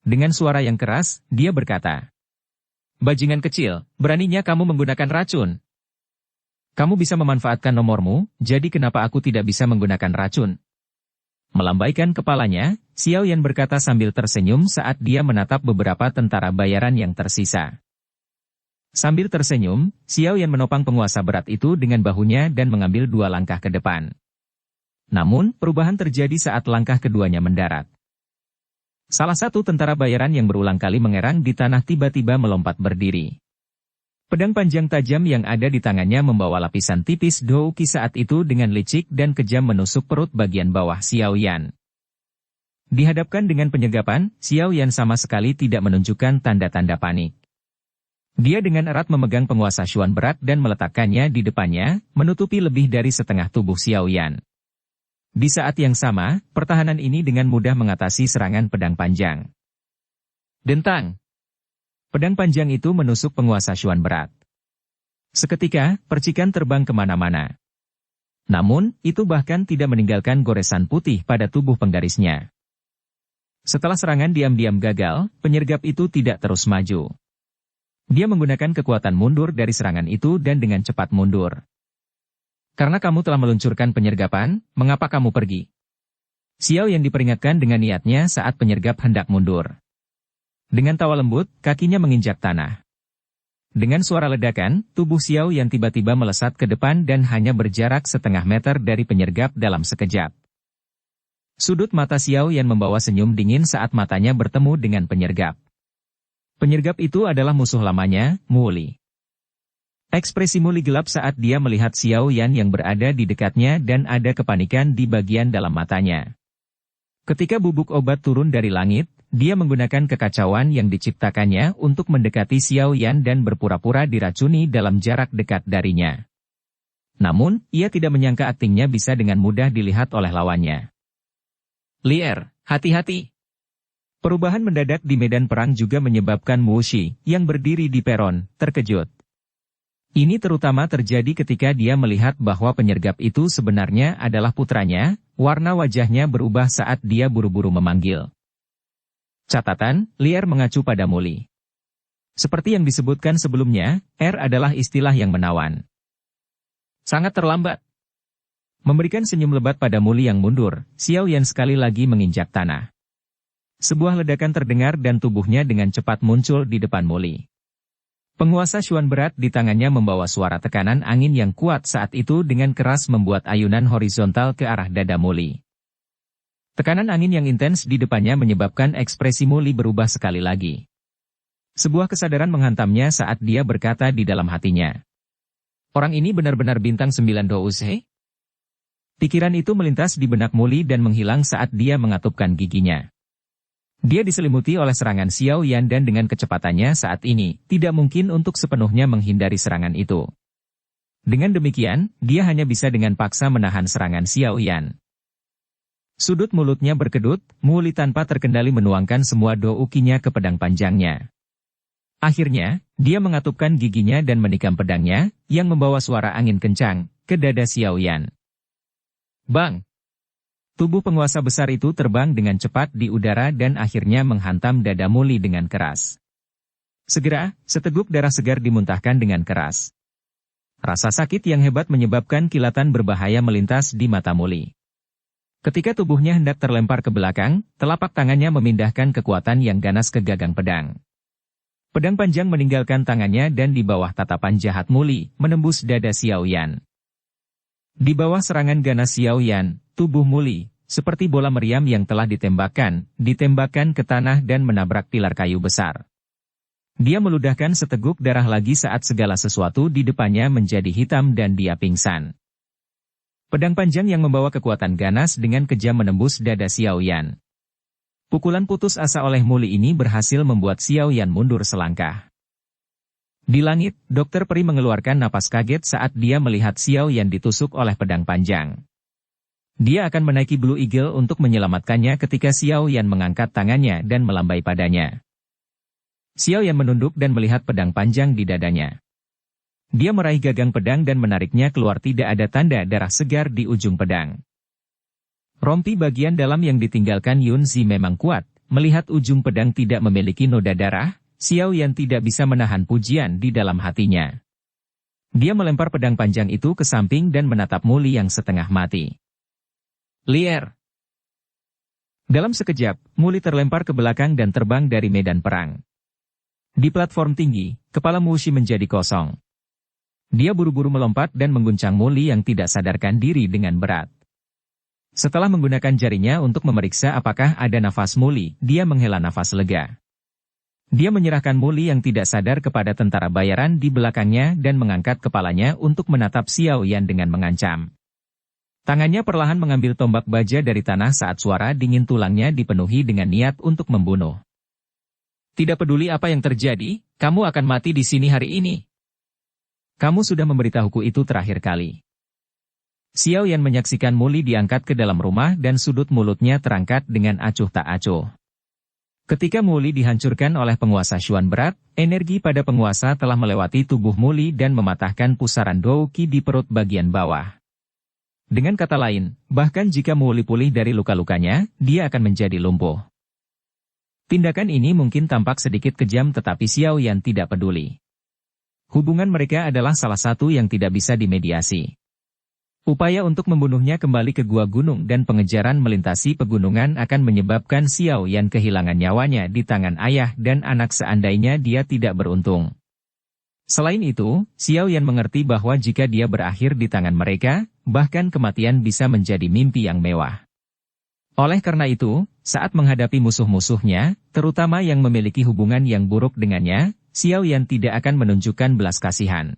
Dengan suara yang keras, dia berkata, "Bajingan kecil, beraninya kamu menggunakan racun. Kamu bisa memanfaatkan nomormu, jadi kenapa aku tidak bisa menggunakan racun?" Melambaikan kepalanya, Xiao Yan berkata sambil tersenyum saat dia menatap beberapa tentara bayaran yang tersisa. Sambil tersenyum, Xiao Yan menopang penguasa berat itu dengan bahunya dan mengambil 2 langkah ke depan. Namun, perubahan terjadi saat langkah keduanya mendarat. Salah satu tentara bayaran yang berulang kali mengerang di tanah tiba-tiba melompat berdiri. Pedang panjang tajam yang ada di tangannya membawa lapisan tipis douki saat itu dengan licik dan kejam menusuk perut bagian bawah Xiao Yan. Dihadapkan dengan penyegapan, Xiao Yan sama sekali tidak menunjukkan tanda-tanda panik. Dia dengan erat memegang penguasa Xuan berat dan meletakkannya di depannya, menutupi lebih dari setengah tubuh Xiao Yan. Di saat yang sama, pertahanan ini dengan mudah mengatasi serangan pedang panjang. Dentang! Pedang panjang itu menusuk penguasa Xuan berat. Seketika, percikan terbang kemana-mana. Namun, itu bahkan tidak meninggalkan goresan putih pada tubuh penggarisnya. Setelah serangan diam-diam gagal, penyergap itu tidak terus maju. Dia menggunakan kekuatan mundur dari serangan itu dan dengan cepat mundur. "Karena kamu telah meluncurkan penyergapan, mengapa kamu pergi?" Xiao yang diperingatkan dengan niatnya saat penyergap hendak mundur. Dengan tawa lembut, kakinya menginjak tanah. Dengan suara ledakan, tubuh Xiao yang tiba-tiba melesat ke depan dan hanya berjarak setengah meter dari penyergap dalam sekejap. Sudut mata Xiao yang membawa senyum dingin saat matanya bertemu dengan penyergap. Penyergap itu adalah musuh lamanya, Mu Li. Ekspresi Muli gelap saat dia melihat Xiao Yan yang berada di dekatnya dan ada kepanikan di bagian dalam matanya. Ketika bubuk obat turun dari langit, dia menggunakan kekacauan yang diciptakannya untuk mendekati Xiao Yan dan berpura-pura diracuni dalam jarak dekat darinya. Namun, ia tidak menyangka aktingnya bisa dengan mudah dilihat oleh lawannya. Lier, hati-hati! Perubahan mendadak di medan perang juga menyebabkan Mu Shi, yang berdiri di peron, terkejut. Ini terutama terjadi ketika dia melihat bahwa penyergap itu sebenarnya adalah putranya, warna wajahnya berubah saat dia buru-buru memanggil. Catatan, Lier mengacu pada Muli. Seperti yang disebutkan sebelumnya, R adalah istilah yang menawan. Sangat terlambat. Memberikan senyum lebat pada Muli yang mundur, Xiao Yan sekali lagi menginjak tanah. Sebuah ledakan terdengar dan tubuhnya dengan cepat muncul di depan Muli. Penguasa Xuan berat di tangannya membawa suara tekanan angin yang kuat saat itu dengan keras membuat ayunan horizontal ke arah dada Muli. Tekanan angin yang intens di depannya menyebabkan ekspresi Muli berubah sekali lagi. Sebuah kesadaran menghantamnya saat dia berkata di dalam hatinya. Orang ini benar-benar bintang 9 Douse? Pikiran itu melintas di benak Muli dan menghilang saat dia mengatupkan giginya. Dia diselimuti oleh serangan Xiao Yan dan dengan kecepatannya saat ini, tidak mungkin untuk sepenuhnya menghindari serangan itu. Dengan demikian, dia hanya bisa dengan paksa menahan serangan Xiao Yan. Sudut mulutnya berkedut, Muli tanpa terkendali menuangkan semua doukinya ke pedang panjangnya. Akhirnya, dia mengatupkan giginya dan menikam pedangnya, yang membawa suara angin kencang, ke dada Xiao Yan. Bang! Tubuh penguasa besar itu terbang dengan cepat di udara dan akhirnya menghantam dada Muli dengan keras. Segera, seteguk darah segar dimuntahkan dengan keras. Rasa sakit yang hebat menyebabkan kilatan berbahaya melintas di mata Muli. Ketika tubuhnya hendak terlempar ke belakang, telapak tangannya memindahkan kekuatan yang ganas ke gagang pedang. Pedang panjang meninggalkan tangannya dan di bawah tatapan jahat Muli, menembus dada Xiao Yan. Di bawah serangan ganas Xiao Yan, tubuh Muli, seperti bola meriam yang telah ditembakkan ke tanah dan menabrak pilar kayu besar. Dia meludahkan seteguk darah lagi saat segala sesuatu di depannya menjadi hitam dan dia pingsan. Pedang panjang yang membawa kekuatan ganas dengan kejam menembus dada Xiao Yan. Pukulan putus asa oleh Muli ini berhasil membuat Xiao Yan mundur selangkah. Di langit, Dokter Peri mengeluarkan napas kaget saat dia melihat Xiao Yan ditusuk oleh pedang panjang. Dia akan menaiki Blue Eagle untuk menyelamatkannya ketika Xiao Yan mengangkat tangannya dan melambai padanya. Xiao Yan menunduk dan melihat pedang panjang di dadanya. Dia meraih gagang pedang dan menariknya keluar, tidak ada tanda darah segar di ujung pedang. Rompi bagian dalam yang ditinggalkan Yun Zi memang kuat, melihat ujung pedang tidak memiliki noda darah. Xiao Yan tidak bisa menahan pujian di dalam hatinya. Dia melempar pedang panjang itu ke samping dan menatap Muli yang setengah mati. Lier! Dalam sekejap, Muli terlempar ke belakang dan terbang dari medan perang. Di platform tinggi, kepala Mu Shi menjadi kosong. Dia buru-buru melompat dan mengguncang Muli yang tidak sadarkan diri dengan berat. Setelah menggunakan jarinya untuk memeriksa apakah ada nafas Muli, dia menghela nafas lega. Dia menyerahkan Muli yang tidak sadar kepada tentara bayaran di belakangnya dan mengangkat kepalanya untuk menatap Xiao Yan dengan mengancam. Tangannya perlahan mengambil tombak baja dari tanah saat suara dingin tulangnya dipenuhi dengan niat untuk membunuh. Tidak peduli apa yang terjadi, kamu akan mati di sini hari ini. Kamu sudah memberitahuku itu terakhir kali. Xiao Yan menyaksikan Muli diangkat ke dalam rumah dan sudut mulutnya terangkat dengan acuh tak acuh. Ketika Muli dihancurkan oleh penguasa Xuan berat, energi pada penguasa telah melewati tubuh Muli dan mematahkan pusaran douki di perut bagian bawah. Dengan kata lain, bahkan jika Muli pulih dari luka-lukanya, dia akan menjadi lumpuh. Tindakan ini mungkin tampak sedikit kejam tetapi Xiao Yan tidak peduli. Hubungan mereka adalah salah satu yang tidak bisa dimediasi. Upaya untuk membunuhnya kembali ke gua gunung dan pengejaran melintasi pegunungan akan menyebabkan Xiao Yan kehilangan nyawanya di tangan ayah dan anak seandainya dia tidak beruntung. Selain itu, Xiao Yan mengerti bahwa jika dia berakhir di tangan mereka, bahkan kematian bisa menjadi mimpi yang mewah. Oleh karena itu, saat menghadapi musuh-musuhnya, terutama yang memiliki hubungan yang buruk dengannya, Xiao Yan tidak akan menunjukkan belas kasihan.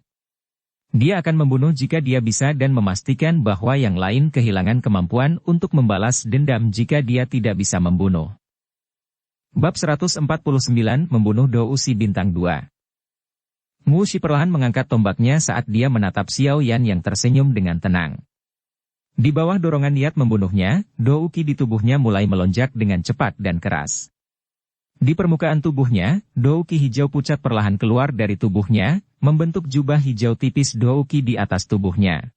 Dia akan membunuh jika dia bisa dan memastikan bahwa yang lain kehilangan kemampuan untuk membalas dendam jika dia tidak bisa membunuh. Bab 149 Membunuh Dou Si Bintang 2. Mu Shi perlahan mengangkat tombaknya saat dia menatap Xiao Yan yang tersenyum dengan tenang. Di bawah dorongan niat membunuhnya, Dou Qi di tubuhnya mulai melonjak dengan cepat dan keras. Di permukaan tubuhnya, Dou Qi hijau pucat perlahan keluar dari tubuhnya, membentuk jubah hijau tipis Dou Qi di atas tubuhnya.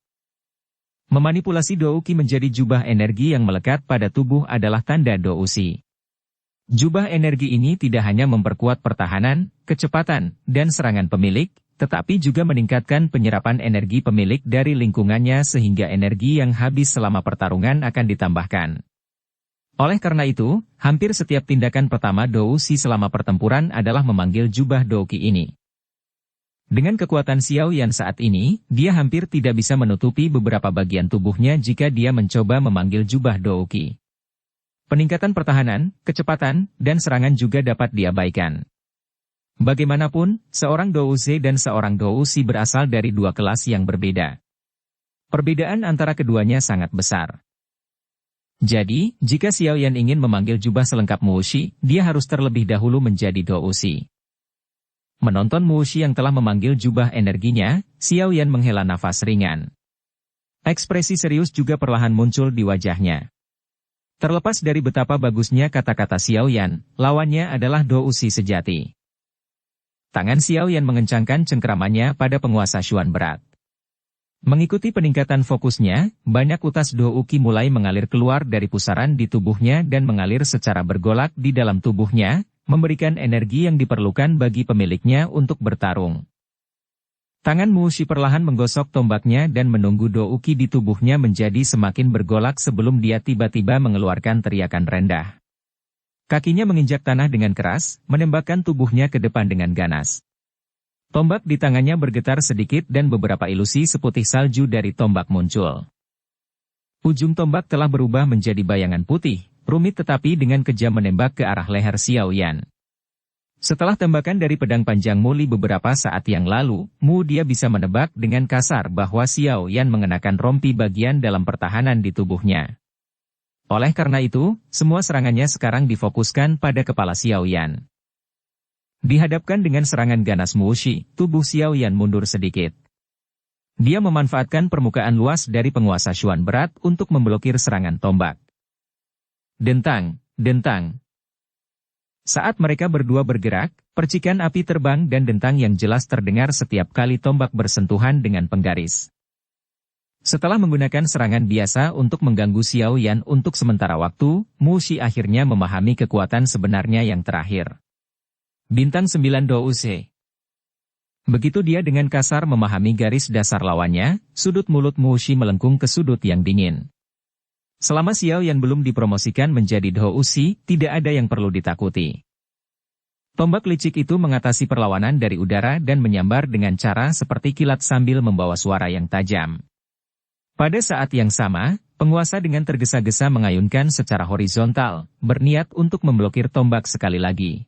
Memanipulasi Dou Qi menjadi jubah energi yang melekat pada tubuh adalah tanda Dou Si. Jubah energi ini tidak hanya memperkuat pertahanan, kecepatan, dan serangan pemilik, tetapi juga meningkatkan penyerapan energi pemilik dari lingkungannya sehingga energi yang habis selama pertarungan akan ditambahkan. Oleh karena itu, hampir setiap tindakan pertama Dou Si selama pertempuran adalah memanggil jubah Dou Qi ini. Dengan kekuatan Xiao Yan saat ini, dia hampir tidak bisa menutupi beberapa bagian tubuhnya jika dia mencoba memanggil jubah Dou Qi. Peningkatan pertahanan, kecepatan, dan serangan juga dapat diabaikan. Bagaimanapun, seorang Dou Ze dan seorang Dou Si berasal dari dua kelas yang berbeda. Perbedaan antara keduanya sangat besar. Jadi, jika Xiao Yan ingin memanggil jubah selengkap Mu Shi, dia harus terlebih dahulu menjadi Dou Si. Menonton Mu Shi yang telah memanggil jubah energinya, Xiao Yan menghela nafas ringan. Ekspresi serius juga perlahan muncul di wajahnya. Terlepas dari betapa bagusnya kata-kata Xiao Yan, lawannya adalah Dou Si sejati. Tangan Xiao Yan mengencangkan cengkeramannya pada penguasa Xuan berat. Mengikuti peningkatan fokusnya, banyak utas Dou Qi mulai mengalir keluar dari pusaran di tubuhnya dan mengalir secara bergolak di dalam tubuhnya, memberikan energi yang diperlukan bagi pemiliknya untuk bertarung. Tangan Mu Shi perlahan menggosok tombaknya dan menunggu Dou Qi di tubuhnya menjadi semakin bergolak sebelum dia tiba-tiba mengeluarkan teriakan rendah. Kakinya menginjak tanah dengan keras, menembakkan tubuhnya ke depan dengan ganas. Tombak di tangannya bergetar sedikit dan beberapa ilusi seputih salju dari tombak muncul. Ujung tombak telah berubah menjadi bayangan putih, rumit tetapi dengan kejam menembak ke arah leher Xiao Yan. Setelah tembakan dari pedang panjang Mu Li beberapa saat yang lalu, dia bisa menebak dengan kasar bahwa Xiao Yan mengenakan rompi bagian dalam pertahanan di tubuhnya. Oleh karena itu, semua serangannya sekarang difokuskan pada kepala Xiao Yan. Dihadapkan dengan serangan ganas Mu Shi, tubuh Xiao Yan mundur sedikit. Dia memanfaatkan permukaan luas dari penguasa Xuan berat untuk memblokir serangan tombak. Dentang, dentang. Saat mereka berdua bergerak, percikan api terbang dan dentang yang jelas terdengar setiap kali tombak bersentuhan dengan penggaris. Setelah menggunakan serangan biasa untuk mengganggu Xiao Yan untuk sementara waktu, Mu Shi akhirnya memahami kekuatan sebenarnya yang terakhir. Bintang 9 Dou Se. Begitu dia dengan kasar memahami garis dasar lawannya, sudut mulut Mu Shi melengkung ke sudut yang dingin. Selama Xiao Yan belum dipromosikan menjadi Dou Si, tidak ada yang perlu ditakuti. Tombak licik itu mengatasi perlawanan dari udara dan menyambar dengan cara seperti kilat sambil membawa suara yang tajam. Pada saat yang sama, penguasa dengan tergesa-gesa mengayunkan secara horizontal, berniat untuk memblokir tombak sekali lagi.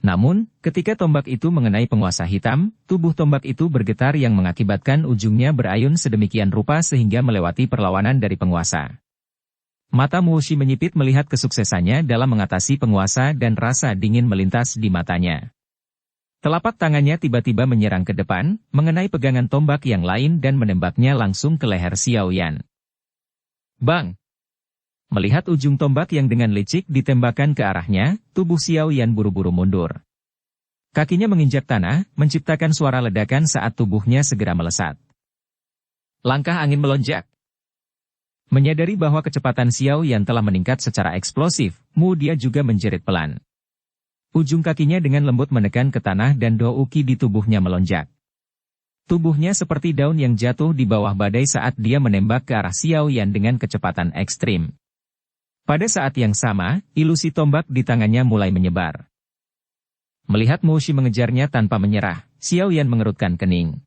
Namun, ketika tombak itu mengenai penguasa hitam, tubuh tombak itu bergetar yang mengakibatkan ujungnya berayun sedemikian rupa sehingga melewati perlawanan dari penguasa. Mata Mu Shi menyipit melihat kesuksesannya dalam mengatasi penguasa dan rasa dingin melintas di matanya. Telapak tangannya tiba-tiba menyerang ke depan, mengenai pegangan tombak yang lain dan menembaknya langsung ke leher Xiao Yan. Bang! Melihat ujung tombak yang dengan licik ditembakkan ke arahnya, tubuh Xiao Yan buru-buru mundur. Kakinya menginjak tanah, menciptakan suara ledakan saat tubuhnya segera melesat. Langkah angin melonjak. Menyadari bahwa kecepatan Xiao Yan telah meningkat secara eksplosif, dia juga menjerit pelan. Ujung kakinya dengan lembut menekan ke tanah dan Dou Qi di tubuhnya melonjak. Tubuhnya seperti daun yang jatuh di bawah badai saat dia menembak ke arah Xiao Yan dengan kecepatan ekstrim. Pada saat yang sama, ilusi tombak di tangannya mulai menyebar. Melihat Mu Shi mengejarnya tanpa menyerah, Xiao Yan mengerutkan kening.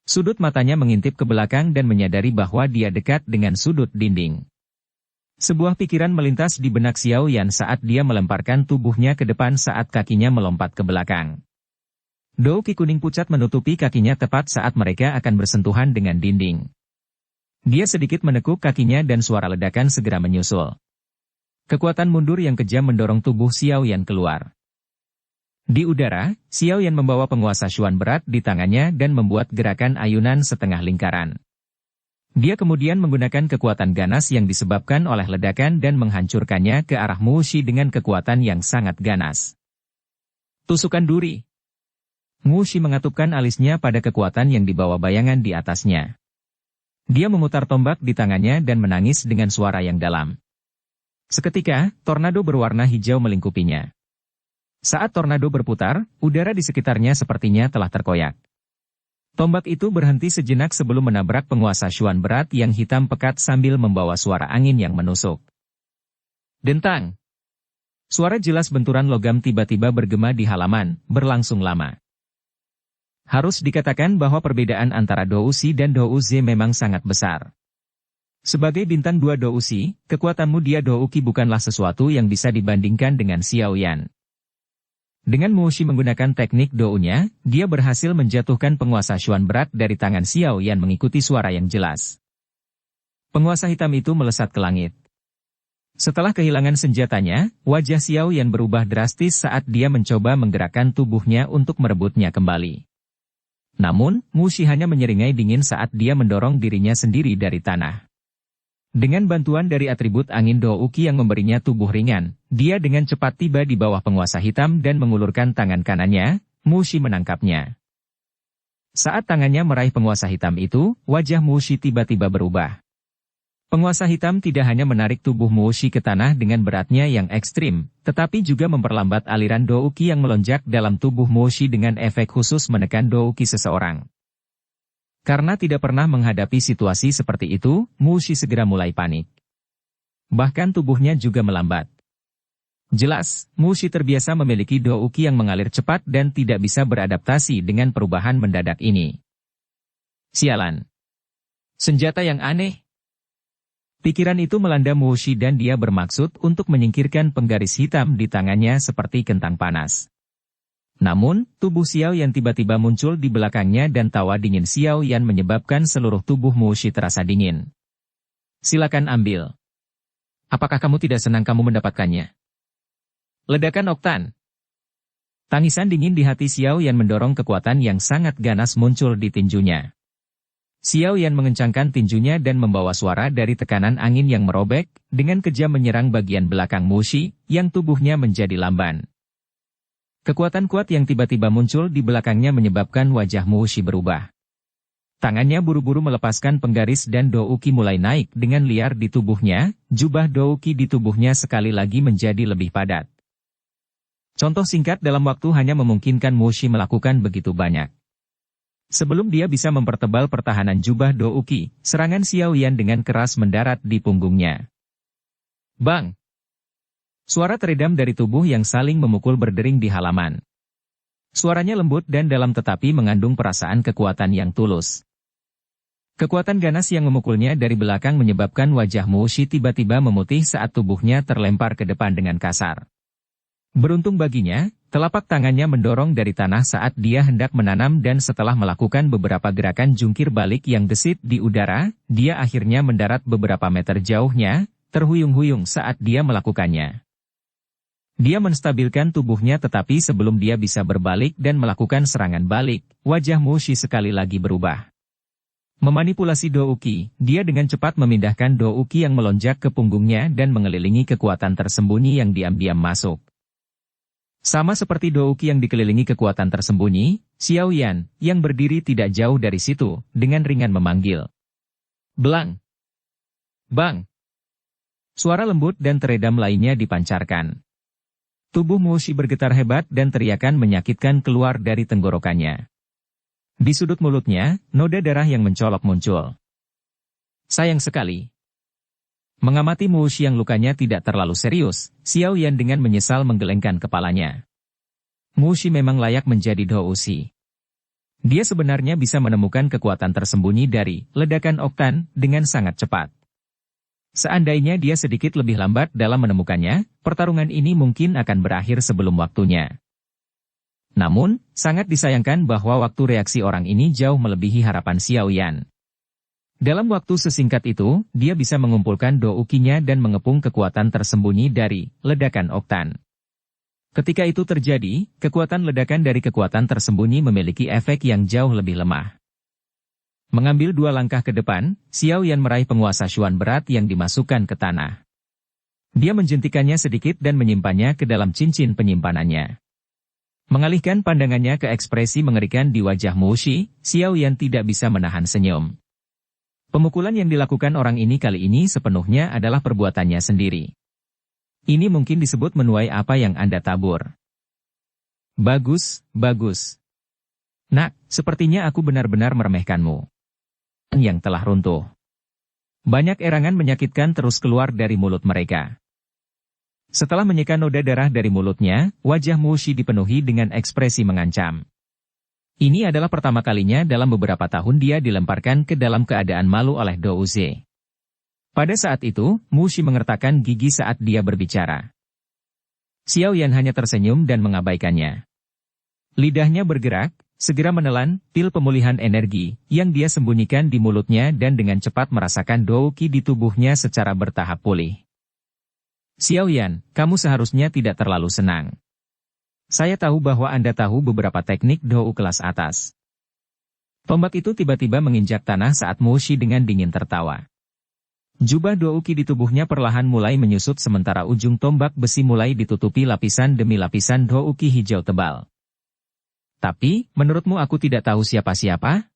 Sudut matanya mengintip ke belakang dan menyadari bahwa dia dekat dengan sudut dinding. Sebuah pikiran melintas di benak Xiao Yan saat dia melemparkan tubuhnya ke depan saat kakinya melompat ke belakang. Douki kuning pucat menutupi kakinya tepat saat mereka akan bersentuhan dengan dinding. Dia sedikit menekuk kakinya dan suara ledakan segera menyusul. Kekuatan mundur yang kejam mendorong tubuh Xiao Yan keluar. Di udara, Xiao Yan membawa penguasa Xuan berat di tangannya dan membuat gerakan ayunan setengah lingkaran. Dia kemudian menggunakan kekuatan ganas yang disebabkan oleh ledakan dan menghancurkannya ke arah Mu Shi dengan kekuatan yang sangat ganas. Tusukan duri. Mu Shi mengatupkan alisnya pada kekuatan yang dibawa bayangan di atasnya. Dia memutar tombak di tangannya dan menangis dengan suara yang dalam. Seketika, tornado berwarna hijau melingkupinya. Saat tornado berputar, udara di sekitarnya sepertinya telah terkoyak. Tombak itu berhenti sejenak sebelum menabrak penguasa Xuan berat yang hitam pekat sambil membawa suara angin yang menusuk. Dentang! Suara jelas benturan logam tiba-tiba bergema di halaman, berlangsung lama. Harus dikatakan bahwa perbedaan antara Dou Shi dan Dou Ze memang sangat besar. Sebagai bintang 2 Dou Shi, kekuatanmu dia Dou Qi bukanlah sesuatu yang bisa dibandingkan dengan Xiao Yan. Dengan Mu Shi menggunakan teknik Dou-nya, dia berhasil menjatuhkan penguasa Xuan berat dari tangan Xiao Yan mengikuti suara yang jelas. Penguasa hitam itu melesat ke langit. Setelah kehilangan senjatanya, wajah Xiao Yan berubah drastis saat dia mencoba menggerakkan tubuhnya untuk merebutnya kembali. Namun, Mu Shi hanya menyeringai dingin saat dia mendorong dirinya sendiri dari tanah. Dengan bantuan dari atribut angin Dou Qi yang memberinya tubuh ringan, dia dengan cepat tiba di bawah penguasa hitam dan mengulurkan tangan kanannya. Mu Shi menangkapnya. Saat tangannya meraih penguasa hitam itu, wajah Mu Shi tiba-tiba berubah. Penguasa hitam tidak hanya menarik tubuh Mu Shi ke tanah dengan beratnya yang ekstrim, tetapi juga memperlambat aliran Dou Qi yang melonjak dalam tubuh Mu Shi dengan efek khusus menekan Dou Qi seseorang. Karena tidak pernah menghadapi situasi seperti itu, Mu Shi segera mulai panik. Bahkan tubuhnya juga melambat. Jelas, Mu Shi terbiasa memiliki Dou Qi yang mengalir cepat dan tidak bisa beradaptasi dengan perubahan mendadak ini. Sialan. Senjata yang aneh. Pikiran itu melanda Mu Shi dan dia bermaksud untuk menyingkirkan penggaris hitam di tangannya seperti kentang panas. Namun, tubuh Xiao Yan tiba-tiba muncul di belakangnya dan tawa dingin Xiao Yan menyebabkan seluruh tubuh Mu Shi terasa dingin. Silakan ambil. Apakah kamu tidak senang kamu mendapatkannya? Ledakan oktan. Tangisan dingin di hati Xiao Yan mendorong kekuatan yang sangat ganas muncul di tinjunya. Xiao Yan mengencangkan tinjunya dan membawa suara dari tekanan angin yang merobek, dengan kejam menyerang bagian belakang Mu Shi, yang tubuhnya menjadi lamban. Kekuatan kuat yang tiba-tiba muncul di belakangnya menyebabkan wajah Mu Shi berubah. Tangannya buru-buru melepaskan penggaris dan Dou Qi mulai naik dengan liar di tubuhnya, jubah Dou Qi di tubuhnya sekali lagi menjadi lebih padat. Contoh singkat dalam waktu hanya memungkinkan Mu Shi melakukan begitu banyak. Sebelum dia bisa mempertebal pertahanan jubah Dou Qi, serangan Xiao Yan dengan keras mendarat di punggungnya. Bang! Suara teredam dari tubuh yang saling memukul berdering di halaman. Suaranya lembut dan dalam tetapi mengandung perasaan kekuatan yang tulus. Kekuatan ganas yang memukulnya dari belakang menyebabkan wajah Mu Shi tiba-tiba memutih saat tubuhnya terlempar ke depan dengan kasar. Beruntung baginya, telapak tangannya mendorong dari tanah saat dia hendak menanam dan setelah melakukan beberapa gerakan jungkir balik yang gesit di udara, dia akhirnya mendarat beberapa meter jauhnya, terhuyung-huyung saat dia melakukannya. Dia menstabilkan tubuhnya tetapi sebelum dia bisa berbalik dan melakukan serangan balik, wajah Mu Shi sekali lagi berubah. Memanipulasi Dou Qi, dia dengan cepat memindahkan Dou Qi yang melonjak ke punggungnya dan mengelilingi kekuatan tersembunyi yang diam-diam masuk. Sama seperti Dou Qi yang dikelilingi kekuatan tersembunyi, Xiao Yan, yang berdiri tidak jauh dari situ, dengan ringan memanggil. Belang! Bang! Suara lembut dan teredam lainnya dipancarkan. Tubuh Mu Shi bergetar hebat dan teriakan menyakitkan keluar dari tenggorokannya. Di sudut mulutnya, noda darah yang mencolok muncul. Sayang sekali. Mengamati Mu Shi yang lukanya tidak terlalu serius, Xiao Yan dengan menyesal menggelengkan kepalanya. Mu Shi memang layak menjadi Dou Shi. Dia sebenarnya bisa menemukan kekuatan tersembunyi dari ledakan oktan dengan sangat cepat. Seandainya dia sedikit lebih lambat dalam menemukannya, pertarungan ini mungkin akan berakhir sebelum waktunya. Namun, sangat disayangkan bahwa waktu reaksi orang ini jauh melebihi harapan Xiao Yan. Dalam waktu sesingkat itu, dia bisa mengumpulkan doukinya dan mengepung kekuatan tersembunyi dari ledakan oktan. Ketika itu terjadi, kekuatan ledakan dari kekuatan tersembunyi memiliki efek yang jauh lebih lemah. Mengambil 2 langkah ke depan, Xiao Yan meraih penguasa Xuan berat yang dimasukkan ke tanah. Dia menjentikannya sedikit dan menyimpannya ke dalam cincin penyimpanannya. Mengalihkan pandangannya ke ekspresi mengerikan di wajah Mu Shi, Xiao Yan tidak bisa menahan senyum. Pemukulan yang dilakukan orang ini kali ini sepenuhnya adalah perbuatannya sendiri. Ini mungkin disebut menuai apa yang Anda tabur. Bagus, bagus. Nak, sepertinya aku benar-benar meremehkanmu. Yang telah runtuh. Banyak erangan menyakitkan terus keluar dari mulut mereka. Setelah menyeka noda darah dari mulutnya, wajah Mu Shi dipenuhi dengan ekspresi mengancam. Ini adalah pertama kalinya dalam beberapa tahun dia dilemparkan ke dalam keadaan malu oleh Dou Ze. Pada saat itu, Mu Shi mengertakkan gigi saat dia berbicara. Xiao Yan hanya tersenyum dan mengabaikannya. Lidahnya bergerak, segera menelan pil pemulihan energi yang dia sembunyikan di mulutnya dan dengan cepat merasakan douki di tubuhnya secara bertahap pulih. Xiao Yan, kamu seharusnya tidak terlalu senang. Saya tahu bahwa Anda tahu beberapa teknik Dou kelas atas. Tombak itu tiba-tiba menginjak tanah saat Mu Shi dengan dingin tertawa. Jubah douki di tubuhnya perlahan mulai menyusut sementara ujung tombak besi mulai ditutupi lapisan demi lapisan douki hijau tebal. Tapi, menurutmu aku tidak tahu siapa-siapa?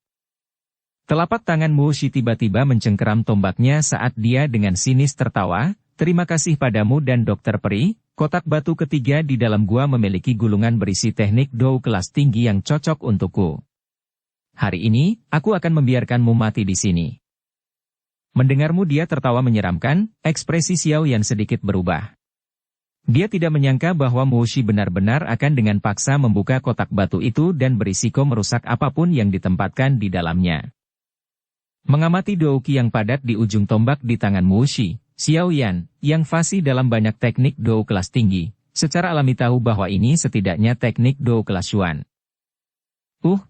Telapak tangan Mu Shi tiba-tiba mencengkeram tombaknya saat dia dengan sinis tertawa, terima kasih padamu dan Dokter Peri. Kotak batu ketiga di dalam gua memiliki gulungan berisi teknik Dou kelas tinggi yang cocok untukku. Hari ini, aku akan membiarkanmu mati di sini. Mendengarmu dia tertawa menyeramkan, ekspresi Xiao Yan sedikit berubah. Dia tidak menyangka bahwa Mu Shi benar-benar akan dengan paksa membuka kotak batu itu dan berisiko merusak apapun yang ditempatkan di dalamnya. Mengamati douki yang padat di ujung tombak di tangan Mu Shi, Xiao Yan, yang fasih dalam banyak teknik Dou kelas tinggi, secara alami tahu bahwa ini setidaknya teknik Dou kelas Xuan.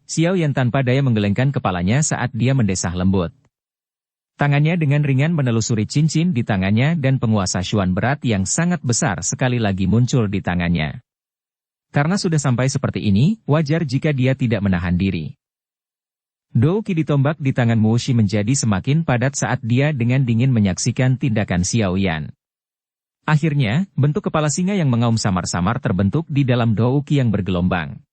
Xiao Yan tanpa daya menggelengkan kepalanya saat dia mendesah lembut. Tangannya dengan ringan menelusuri cincin di tangannya dan penguasa Xuan berat yang sangat besar sekali lagi muncul di tangannya. Karena sudah sampai seperti ini, wajar jika dia tidak menahan diri. Douki ditombak di tangan Mu Shi menjadi semakin padat saat dia dengan dingin menyaksikan tindakan Xiao Yan. Akhirnya, bentuk kepala singa yang mengaum samar-samar terbentuk di dalam douki yang bergelombang.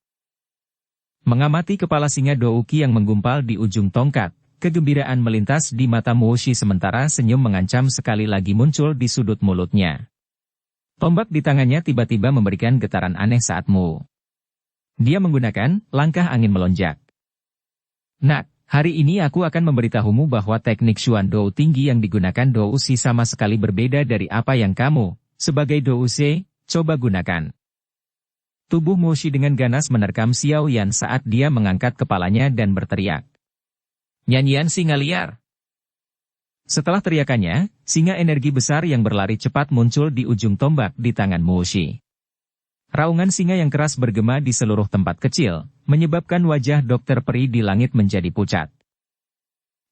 Mengamati kepala singa douki yang menggumpal di ujung tongkat, kegembiraan melintas di mata Mu Shi sementara senyum mengancam sekali lagi muncul di sudut mulutnya. Tombak di tangannya tiba-tiba memberikan getaran aneh saat dia menggunakan langkah angin melonjak. Nak, hari ini aku akan memberitahumu bahwa teknik Xuan Dou tinggi yang digunakan Dou Si sama sekali berbeda dari apa yang kamu, sebagai Dou Se, coba gunakan. Tubuh Mu Shi dengan ganas menerkam Xiao Yan saat dia mengangkat kepalanya dan berteriak. Nyanyian singa liar. Setelah teriakannya, singa energi besar yang berlari cepat muncul di ujung tombak di tangan Mu Shi. Raungan singa yang keras bergema di seluruh tempat kecil, menyebabkan wajah Dokter Peri di langit menjadi pucat.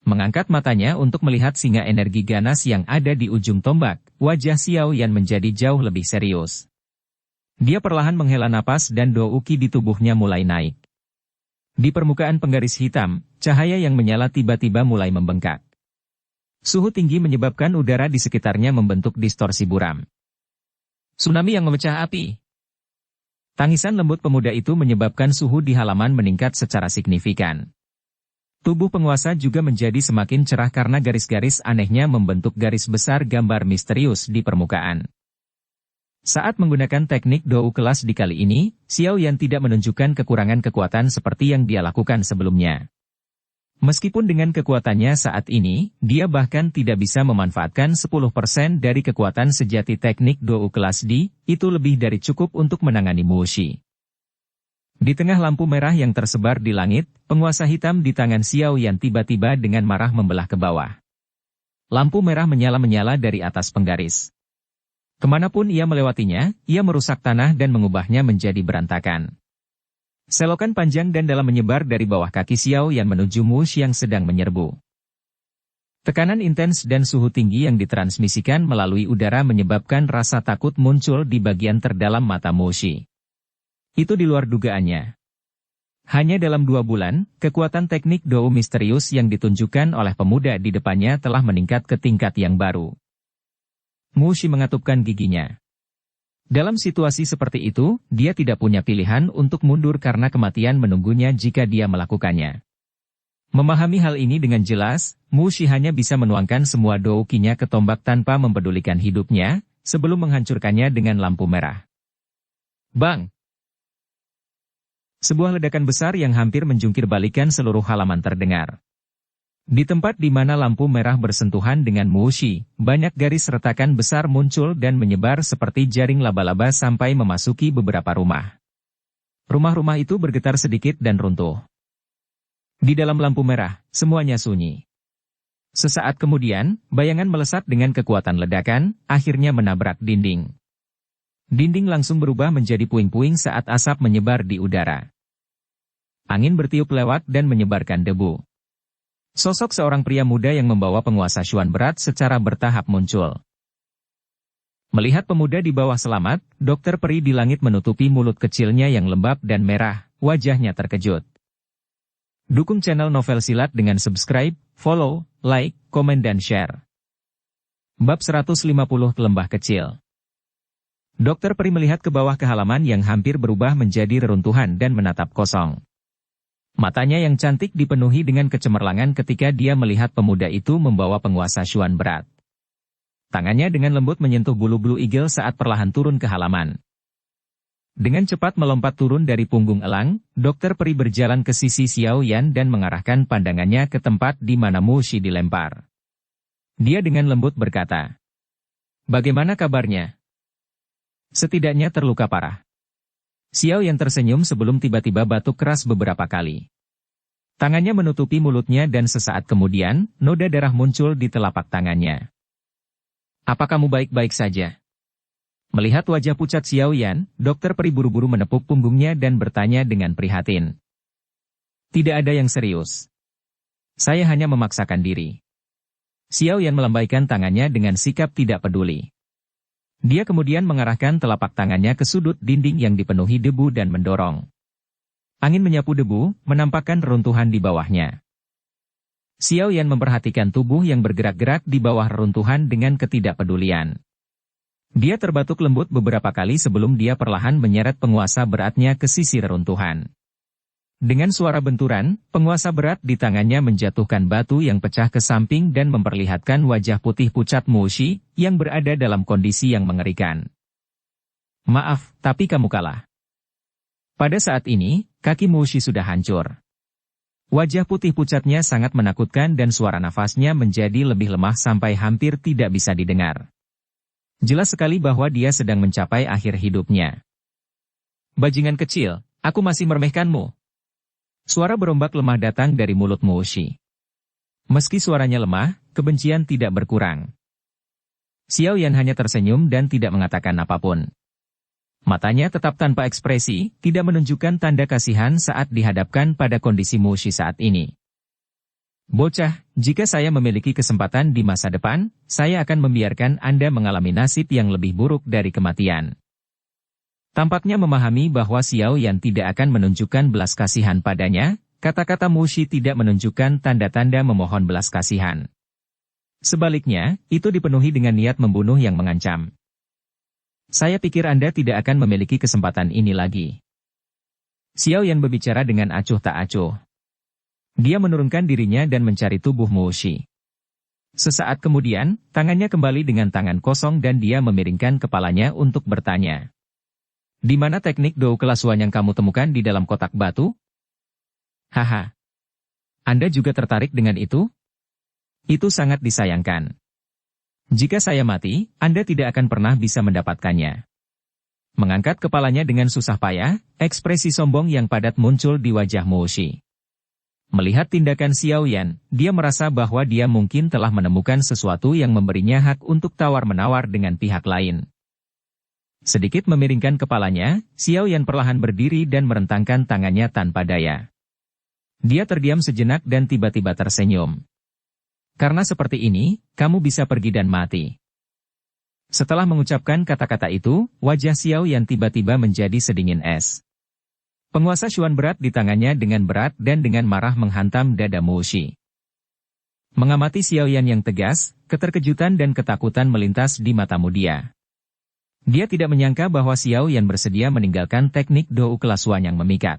Mengangkat matanya untuk melihat singa energi ganas yang ada di ujung tombak, wajah Xiao Yan menjadi jauh lebih serius. Dia perlahan menghela napas dan douki di tubuhnya mulai naik. Di permukaan penggaris hitam, cahaya yang menyala tiba-tiba mulai membengkak. Suhu tinggi menyebabkan udara di sekitarnya membentuk distorsi buram. Tsunami yang memecah api. Tangisan lembut pemuda itu menyebabkan suhu di halaman meningkat secara signifikan. Tubuh penguasa juga menjadi semakin cerah karena garis-garis anehnya membentuk garis besar gambar misterius di permukaan. Saat menggunakan teknik Dou kelas di kali ini, Xiao Yan tidak menunjukkan kekurangan kekuatan seperti yang dia lakukan sebelumnya. Meskipun dengan kekuatannya saat ini, dia bahkan tidak bisa memanfaatkan 10% dari kekuatan sejati teknik Dou kelas D, itu lebih dari cukup untuk menangani Mu Shi. Di tengah lampu merah yang tersebar di langit, penguasa hitam di tangan Xiao Yan tiba-tiba dengan marah membelah ke bawah. Lampu merah menyala-menyala dari atas penggaris. Kemanapun ia melewatinya, ia merusak tanah dan mengubahnya menjadi berantakan. Selokan panjang dan dalam menyebar dari bawah kaki Xiao Yan menuju Mushi yang sedang menyerbu. Tekanan intens dan suhu tinggi yang ditransmisikan melalui udara menyebabkan rasa takut muncul di bagian terdalam mata Mushi. Itu di luar dugaannya. Hanya dalam 2 bulan, kekuatan teknik Dou misterius yang ditunjukkan oleh pemuda di depannya telah meningkat ke tingkat yang baru. Mushi mengatupkan giginya. Dalam situasi seperti itu, dia tidak punya pilihan untuk mundur karena kematian menunggunya jika dia melakukannya. Memahami hal ini dengan jelas, Mushi hanya bisa menuangkan semua Dou Qi-nya ke tombak tanpa mempedulikan hidupnya, sebelum menghancurkannya dengan lampu merah. Bang! Sebuah ledakan besar yang hampir menjungkir balikan seluruh halaman terdengar. Di tempat di mana lampu merah bersentuhan dengan Mushi, banyak garis retakan besar muncul dan menyebar seperti jaring laba-laba sampai memasuki beberapa rumah. Rumah-rumah itu bergetar sedikit dan runtuh. Di dalam lampu merah, semuanya sunyi. Sesaat kemudian, bayangan melesat dengan kekuatan ledakan, akhirnya menabrak dinding. Dinding langsung berubah menjadi puing-puing saat asap menyebar di udara. Angin bertiup lewat dan menyebarkan debu. Sosok seorang pria muda yang membawa penguasa Xuan berat secara bertahap muncul. Melihat pemuda di bawah selamat, Dokter Peri di langit menutupi mulut kecilnya yang lembab dan merah, wajahnya terkejut. Dukung channel Novel Silat dengan subscribe, follow, like, komen dan share. Bab 150 Lembah Kecil. Dokter Peri melihat ke bawah ke halaman yang hampir berubah menjadi reruntuhan dan menatap kosong. Matanya yang cantik dipenuhi dengan kecemerlangan ketika dia melihat pemuda itu membawa penguasa Xuan berat. Tangannya dengan lembut menyentuh bulu-bulu igel saat perlahan turun ke halaman. Dengan cepat melompat turun dari punggung elang, Dokter Peri berjalan ke sisi Xiao Yan dan mengarahkan pandangannya ke tempat di mana Mushi dilempar. Dia dengan lembut berkata, "Bagaimana kabarnya? Setidaknya terluka parah." Xiao Yan tersenyum sebelum tiba-tiba batuk keras beberapa kali. Tangannya menutupi mulutnya dan sesaat kemudian, noda darah muncul di telapak tangannya. "Apa kamu baik-baik saja?" Melihat wajah pucat Xiao Yan, Dokter Peri buru-buru menepuk punggungnya dan bertanya dengan prihatin. "Tidak ada yang serius. Saya hanya memaksakan diri." Xiao Yan melambaikan tangannya dengan sikap tidak peduli. Dia kemudian mengarahkan telapak tangannya ke sudut dinding yang dipenuhi debu dan mendorong. Angin menyapu debu, menampakkan reruntuhan di bawahnya. Xiao Yan memperhatikan tubuh yang bergerak-gerak di bawah reruntuhan dengan ketidakpedulian. Dia terbatuk lembut beberapa kali sebelum dia perlahan menyeret penguasa beratnya ke sisi reruntuhan. Dengan suara benturan, penguasa berat di tangannya menjatuhkan batu yang pecah ke samping dan memperlihatkan wajah putih pucat Mushi, yang berada dalam kondisi yang mengerikan. "Maaf, tapi kamu kalah." Pada saat ini, kaki Mushi sudah hancur. Wajah putih pucatnya sangat menakutkan dan suara nafasnya menjadi lebih lemah sampai hampir tidak bisa didengar. Jelas sekali bahwa dia sedang mencapai akhir hidupnya. "Bajingan kecil, aku masih meremehkanmu." Suara berombak lemah datang dari mulut Mushi. Meski suaranya lemah, kebencian tidak berkurang. Xiao Yan hanya tersenyum dan tidak mengatakan apapun. Matanya tetap tanpa ekspresi, tidak menunjukkan tanda kasihan saat dihadapkan pada kondisi Mushi saat ini. "Bocah, jika saya memiliki kesempatan di masa depan, saya akan membiarkan Anda mengalami nasib yang lebih buruk dari kematian." Tampaknya memahami bahwa Xiao Yan tidak akan menunjukkan belas kasihan padanya, kata-kata Mushi tidak menunjukkan tanda-tanda memohon belas kasihan. Sebaliknya, itu dipenuhi dengan niat membunuh yang mengancam. "Saya pikir Anda tidak akan memiliki kesempatan ini lagi." Xiao Yan berbicara dengan acuh tak acuh. Dia menurunkan dirinya dan mencari tubuh Mushi. Sesaat kemudian, tangannya kembali dengan tangan kosong dan dia memiringkan kepalanya untuk bertanya. "Di mana teknik Dou Kelasuan yang kamu temukan di dalam kotak batu?" "Haha. Anda juga tertarik dengan itu? Itu sangat disayangkan. Jika saya mati, Anda tidak akan pernah bisa mendapatkannya." Mengangkat kepalanya dengan susah payah, ekspresi sombong yang padat muncul di wajah Mushi. Melihat tindakan Xiao Yan, dia merasa bahwa dia mungkin telah menemukan sesuatu yang memberinya hak untuk tawar-menawar dengan pihak lain. Sedikit memiringkan kepalanya, Xiao Yan perlahan berdiri dan merentangkan tangannya tanpa daya. Dia terdiam sejenak dan tiba-tiba tersenyum. Karena seperti ini, kamu bisa pergi dan mati. Setelah mengucapkan kata-kata itu, wajah Xiao Yan tiba-tiba menjadi sedingin es. Penguasa Xuan berat di tangannya dengan berat dan dengan marah menghantam dada Mu Shi. Mengamati Xiao Yan yang tegas, keterkejutan dan ketakutan melintas di matamu dia. Dia tidak menyangka bahwa Xiao Yan bersedia meninggalkan teknik Dou kelas Wan yang memikat.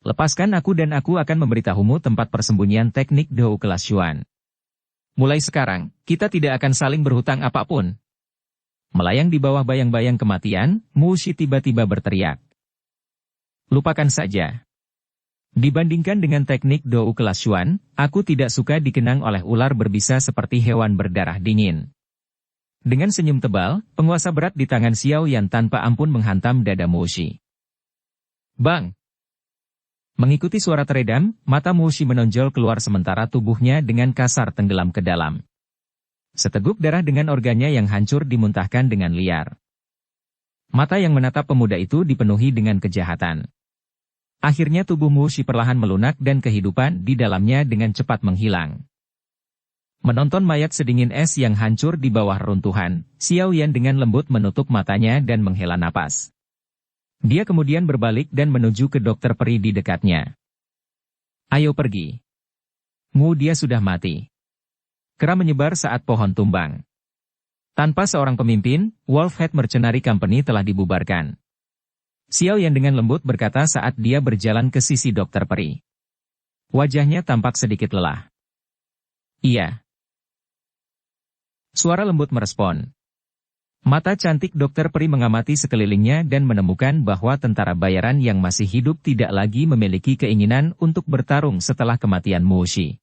Lepaskan aku dan aku akan memberitahumu tempat persembunyian teknik Dou kelas Xuan. Mulai sekarang, kita tidak akan saling berhutang apapun. Melayang di bawah bayang-bayang kematian, Mu Shi tiba-tiba berteriak. Lupakan saja. Dibandingkan dengan teknik Dou kelas Xuan, aku tidak suka dikenang oleh ular berbisa seperti hewan berdarah dingin. Dengan senyum tebal, penguasa berat di tangan Xiao Yan tanpa ampun menghantam dada Mu Shi. Bang! Mengikuti suara teredam, mata Mu Shi menonjol keluar sementara tubuhnya dengan kasar tenggelam ke dalam. Seteguk darah dengan organnya yang hancur dimuntahkan dengan liar. Mata yang menatap pemuda itu dipenuhi dengan kejahatan. Akhirnya tubuh Mu Shi perlahan melunak dan kehidupan di dalamnya dengan cepat menghilang. Menonton mayat sedingin es yang hancur di bawah runtuhan, Xiao Yan dengan lembut menutup matanya dan menghela napas. Dia kemudian berbalik dan menuju ke dokter peri di dekatnya. Ayo pergi. Mu dia sudah mati. Kera menyebar saat pohon tumbang. Tanpa seorang pemimpin, Wolfhead Mercenary Company telah dibubarkan. Xiao Yan dengan lembut berkata saat dia berjalan ke sisi dokter peri. Wajahnya tampak sedikit lelah. Iya. Suara lembut merespon. Mata cantik dokter peri mengamati sekelilingnya dan menemukan bahwa tentara bayaran yang masih hidup tidak lagi memiliki keinginan untuk bertarung setelah kematian Mu Shi.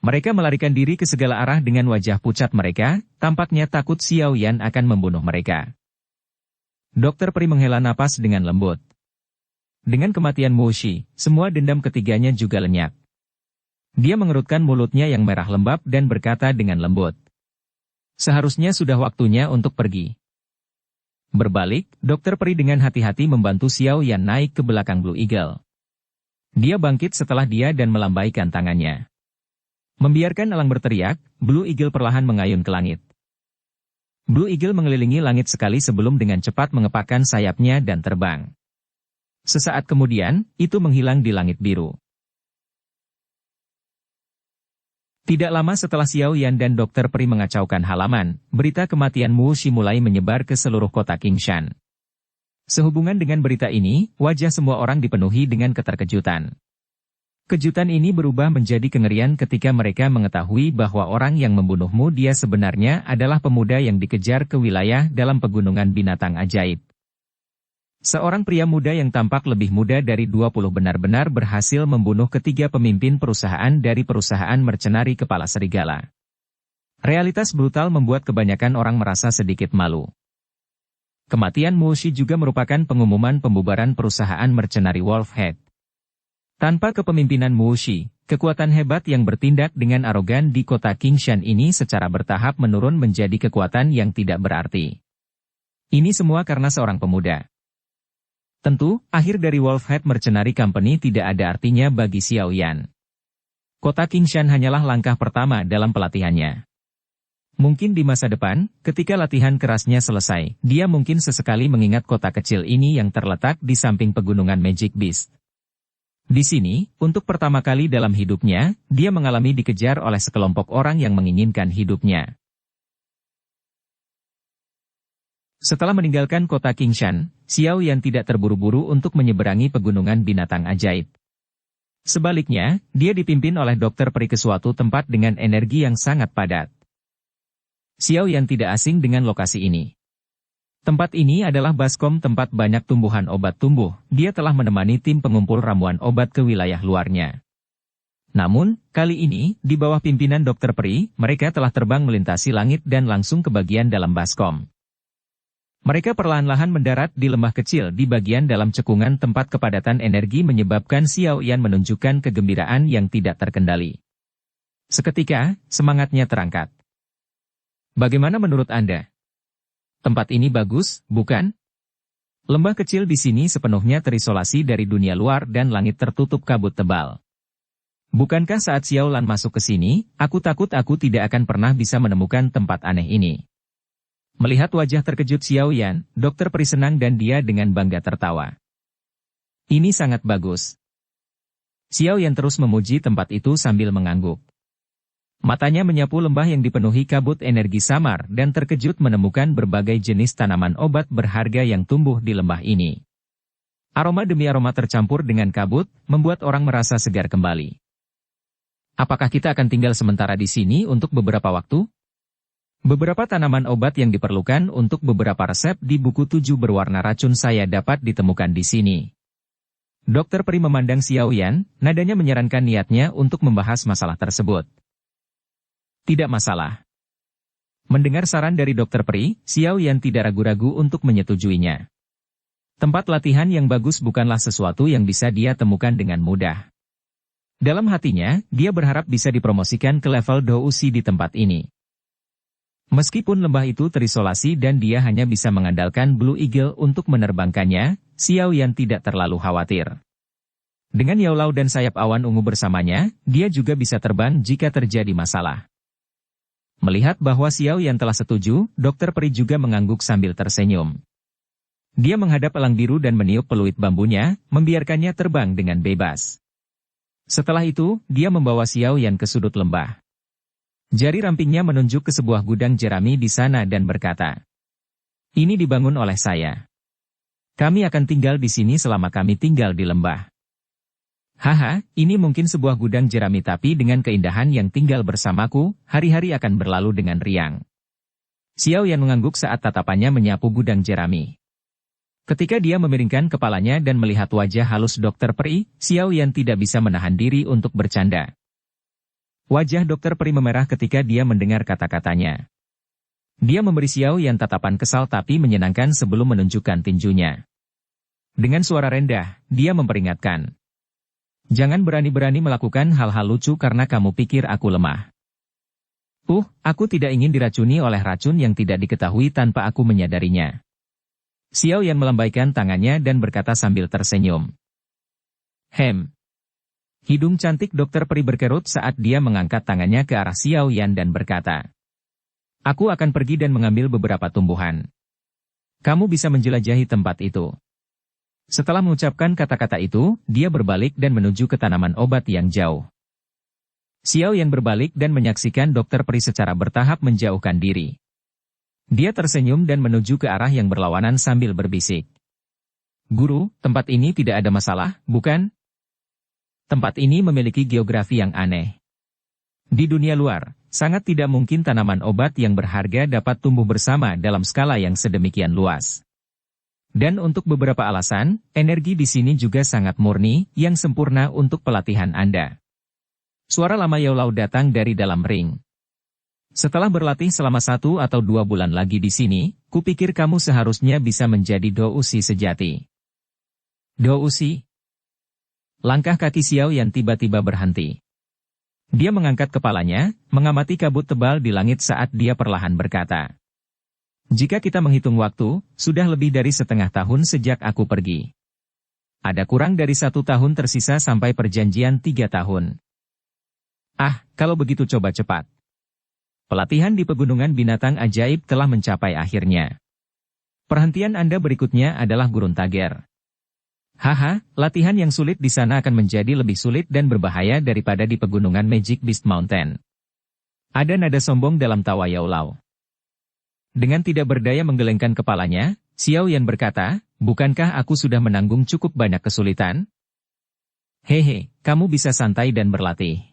Mereka melarikan diri ke segala arah dengan wajah pucat mereka, tampaknya takut Xiao Yan akan membunuh mereka. Dokter peri menghela napas dengan lembut. Dengan kematian Mu Shi, semua dendam ketiganya juga lenyap. Dia mengerutkan mulutnya yang merah lembab dan berkata dengan lembut. Seharusnya sudah waktunya untuk pergi. Berbalik, dokter peri dengan hati-hati membantu Xiao Yan naik ke belakang Blue Eagle. Dia bangkit setelah dia dan melambaikan tangannya. Membiarkan elang berteriak, Blue Eagle perlahan mengayun ke langit. Blue Eagle mengelilingi langit sekali sebelum dengan cepat mengepakkan sayapnya dan terbang. Sesaat kemudian, itu menghilang di langit biru. Tidak lama setelah Xiao Yan dan dokter peri mengacaukan halaman, berita kematian Mu Shi mulai menyebar ke seluruh kota Qingshan. Sehubungan dengan berita ini, wajah semua orang dipenuhi dengan keterkejutan. Kejutan ini berubah menjadi kengerian ketika mereka mengetahui bahwa orang yang membunuhmu dia sebenarnya adalah pemuda yang dikejar ke wilayah dalam pegunungan binatang ajaib. Seorang pria muda yang tampak lebih muda dari 20 benar-benar berhasil membunuh ketiga pemimpin perusahaan dari perusahaan mercenari kepala serigala. Realitas brutal membuat kebanyakan orang merasa sedikit malu. Kematian Mu Shi juga merupakan pengumuman pembubaran perusahaan mercenari Wolfhead. Tanpa kepemimpinan Mu Shi, kekuatan hebat yang bertindak dengan arogan di kota Qingshan ini secara bertahap menurun menjadi kekuatan yang tidak berarti. Ini semua karena seorang pemuda. Tentu, akhir dari Wolfhead Mercenary Company tidak ada artinya bagi Xiao Yan. Kota Qingshan hanyalah langkah pertama dalam pelatihannya. Mungkin di masa depan, ketika latihan kerasnya selesai, dia mungkin sesekali mengingat kota kecil ini yang terletak di samping pegunungan Magic Beast. Di sini, untuk pertama kali dalam hidupnya, dia mengalami dikejar oleh sekelompok orang yang menginginkan hidupnya. Setelah meninggalkan kota Qingshan, Xiao Yan tidak terburu-buru untuk menyeberangi pegunungan binatang ajaib. Sebaliknya, dia dipimpin oleh dokter peri ke suatu tempat dengan energi yang sangat padat. Xiao Yan tidak asing dengan lokasi ini. Tempat ini adalah baskom tempat banyak tumbuhan obat tumbuh, dia telah menemani tim pengumpul ramuan obat ke wilayah luarnya. Namun, kali ini, di bawah pimpinan dokter peri, mereka telah terbang melintasi langit dan langsung ke bagian dalam baskom. Mereka perlahan-lahan mendarat di lembah kecil di bagian dalam cekungan tempat kepadatan energi menyebabkan Xiao Yan menunjukkan kegembiraan yang tidak terkendali. Seketika, semangatnya terangkat. Bagaimana menurut Anda? Tempat ini bagus, bukan? Lembah kecil di sini sepenuhnya terisolasi dari dunia luar dan langit tertutup kabut tebal. Bukankah saat Xiao Lan masuk ke sini, aku takut aku tidak akan pernah bisa menemukan tempat aneh ini. Melihat wajah terkejut Xiao Yan, Dokter Peri senang dan dia dengan bangga tertawa. Ini sangat bagus. Xiao Yan terus memuji tempat itu sambil mengangguk. Matanya menyapu lembah yang dipenuhi kabut energi samar dan terkejut menemukan berbagai jenis tanaman obat berharga yang tumbuh di lembah ini. Aroma demi aroma tercampur dengan kabut, membuat orang merasa segar kembali. Apakah kita akan tinggal sementara di sini untuk beberapa waktu? Beberapa tanaman obat yang diperlukan untuk beberapa resep di buku 7 berwarna racun saya dapat ditemukan di sini. Dokter Peri memandang Xiao Yan, nadanya menyarankan niatnya untuk membahas masalah tersebut. Tidak masalah. Mendengar saran dari Dokter Peri, Xiao Yan tidak ragu-ragu untuk menyetujuinya. Tempat latihan yang bagus bukanlah sesuatu yang bisa dia temukan dengan mudah. Dalam hatinya, dia berharap bisa dipromosikan ke level Dousi di tempat ini. Meskipun lembah itu terisolasi dan dia hanya bisa mengandalkan Blue Eagle untuk menerbangkannya, Xiao Yan tidak terlalu khawatir. Dengan Yaolau dan sayap awan ungu bersamanya, dia juga bisa terbang jika terjadi masalah. Melihat bahwa Xiao Yan telah setuju, Dokter Peri juga mengangguk sambil tersenyum. Dia menghadap elang biru dan meniup peluit bambunya, membiarkannya terbang dengan bebas. Setelah itu, dia membawa Xiao Yan ke sudut lembah. Jari rampingnya menunjuk ke sebuah gudang jerami di sana dan berkata, "Ini dibangun oleh saya. Kami akan tinggal di sini selama kami tinggal di lembah." Haha, ini mungkin sebuah gudang jerami tapi dengan keindahan yang tinggal bersamaku, hari-hari akan berlalu dengan riang. Xiao Yan mengangguk saat tatapannya menyapu gudang jerami. Ketika dia memiringkan kepalanya dan melihat wajah halus Dokter Peri, Xiao Yan tidak bisa menahan diri untuk bercanda. Wajah Dokter Peri memerah ketika dia mendengar kata-katanya. Dia memberi Xiao Yan tatapan kesal tapi menyenangkan sebelum menunjukkan tinjunya. Dengan suara rendah, dia memperingatkan. Jangan berani-berani melakukan hal-hal lucu karena kamu pikir aku lemah. Aku tidak ingin diracuni oleh racun yang tidak diketahui tanpa aku menyadarinya. Xiao Yan melambaikan tangannya dan berkata sambil tersenyum. Hidung cantik Dokter Peri berkerut saat dia mengangkat tangannya ke arah Xiao Yan dan berkata, "Aku akan pergi dan mengambil beberapa tumbuhan. Kamu bisa menjelajahi tempat itu." Setelah mengucapkan kata-kata itu, dia berbalik dan menuju ke tanaman obat yang jauh. Xiao Yan berbalik dan menyaksikan Dokter Peri secara bertahap menjauhkan diri. Dia tersenyum dan menuju ke arah yang berlawanan sambil berbisik. "Guru, tempat ini tidak ada masalah, bukan? Tempat ini memiliki geografi yang aneh. Di dunia luar, sangat tidak mungkin tanaman obat yang berharga dapat tumbuh bersama dalam skala yang sedemikian luas. Dan untuk beberapa alasan, energi di sini juga sangat murni, yang sempurna untuk pelatihan Anda." Suara lama Yaolau datang dari dalam ring. "Setelah berlatih selama 1 atau 2 bulan lagi di sini, kupikir kamu seharusnya bisa menjadi Dousi sejati." Dousi? Langkah kaki Xiao Yan tiba-tiba berhenti. Dia mengangkat kepalanya, mengamati kabut tebal di langit saat dia perlahan berkata, "Jika kita menghitung waktu, sudah lebih dari setengah tahun sejak aku pergi. Ada kurang dari 1 tahun tersisa sampai perjanjian 3 tahun. Kalau begitu coba cepat. Pelatihan di pegunungan binatang ajaib telah mencapai akhirnya. Perhentian Anda berikutnya adalah Gurun Tager. Latihan yang sulit di sana akan menjadi lebih sulit dan berbahaya daripada di pegunungan Magic Beast Mountain." Ada nada sombong dalam tawa Yaolau. Dengan tidak berdaya menggelengkan kepalanya, Xiao Yan berkata, "Bukankah aku sudah menanggung cukup banyak kesulitan? Kamu bisa santai dan berlatih.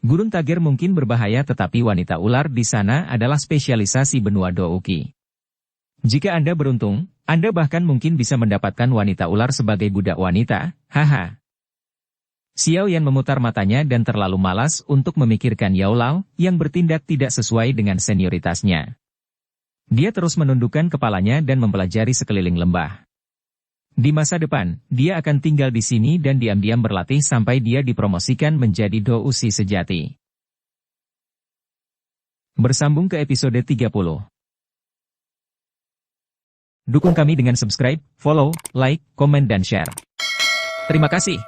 Gurun Tager mungkin berbahaya tetapi wanita ular di sana adalah spesialisasi benua Douki. Jika Anda beruntung, Anda bahkan mungkin bisa mendapatkan wanita ular sebagai budak wanita, haha." Xiao Yan memutar matanya dan terlalu malas untuk memikirkan Yaolau, yang bertindak tidak sesuai dengan senioritasnya. Dia terus menundukkan kepalanya dan mempelajari sekeliling lembah. Di masa depan, dia akan tinggal di sini dan diam-diam berlatih sampai dia dipromosikan menjadi Dousi sejati. Bersambung ke episode 30. Dukung kami dengan subscribe, follow, like, komen dan share. Terima kasih.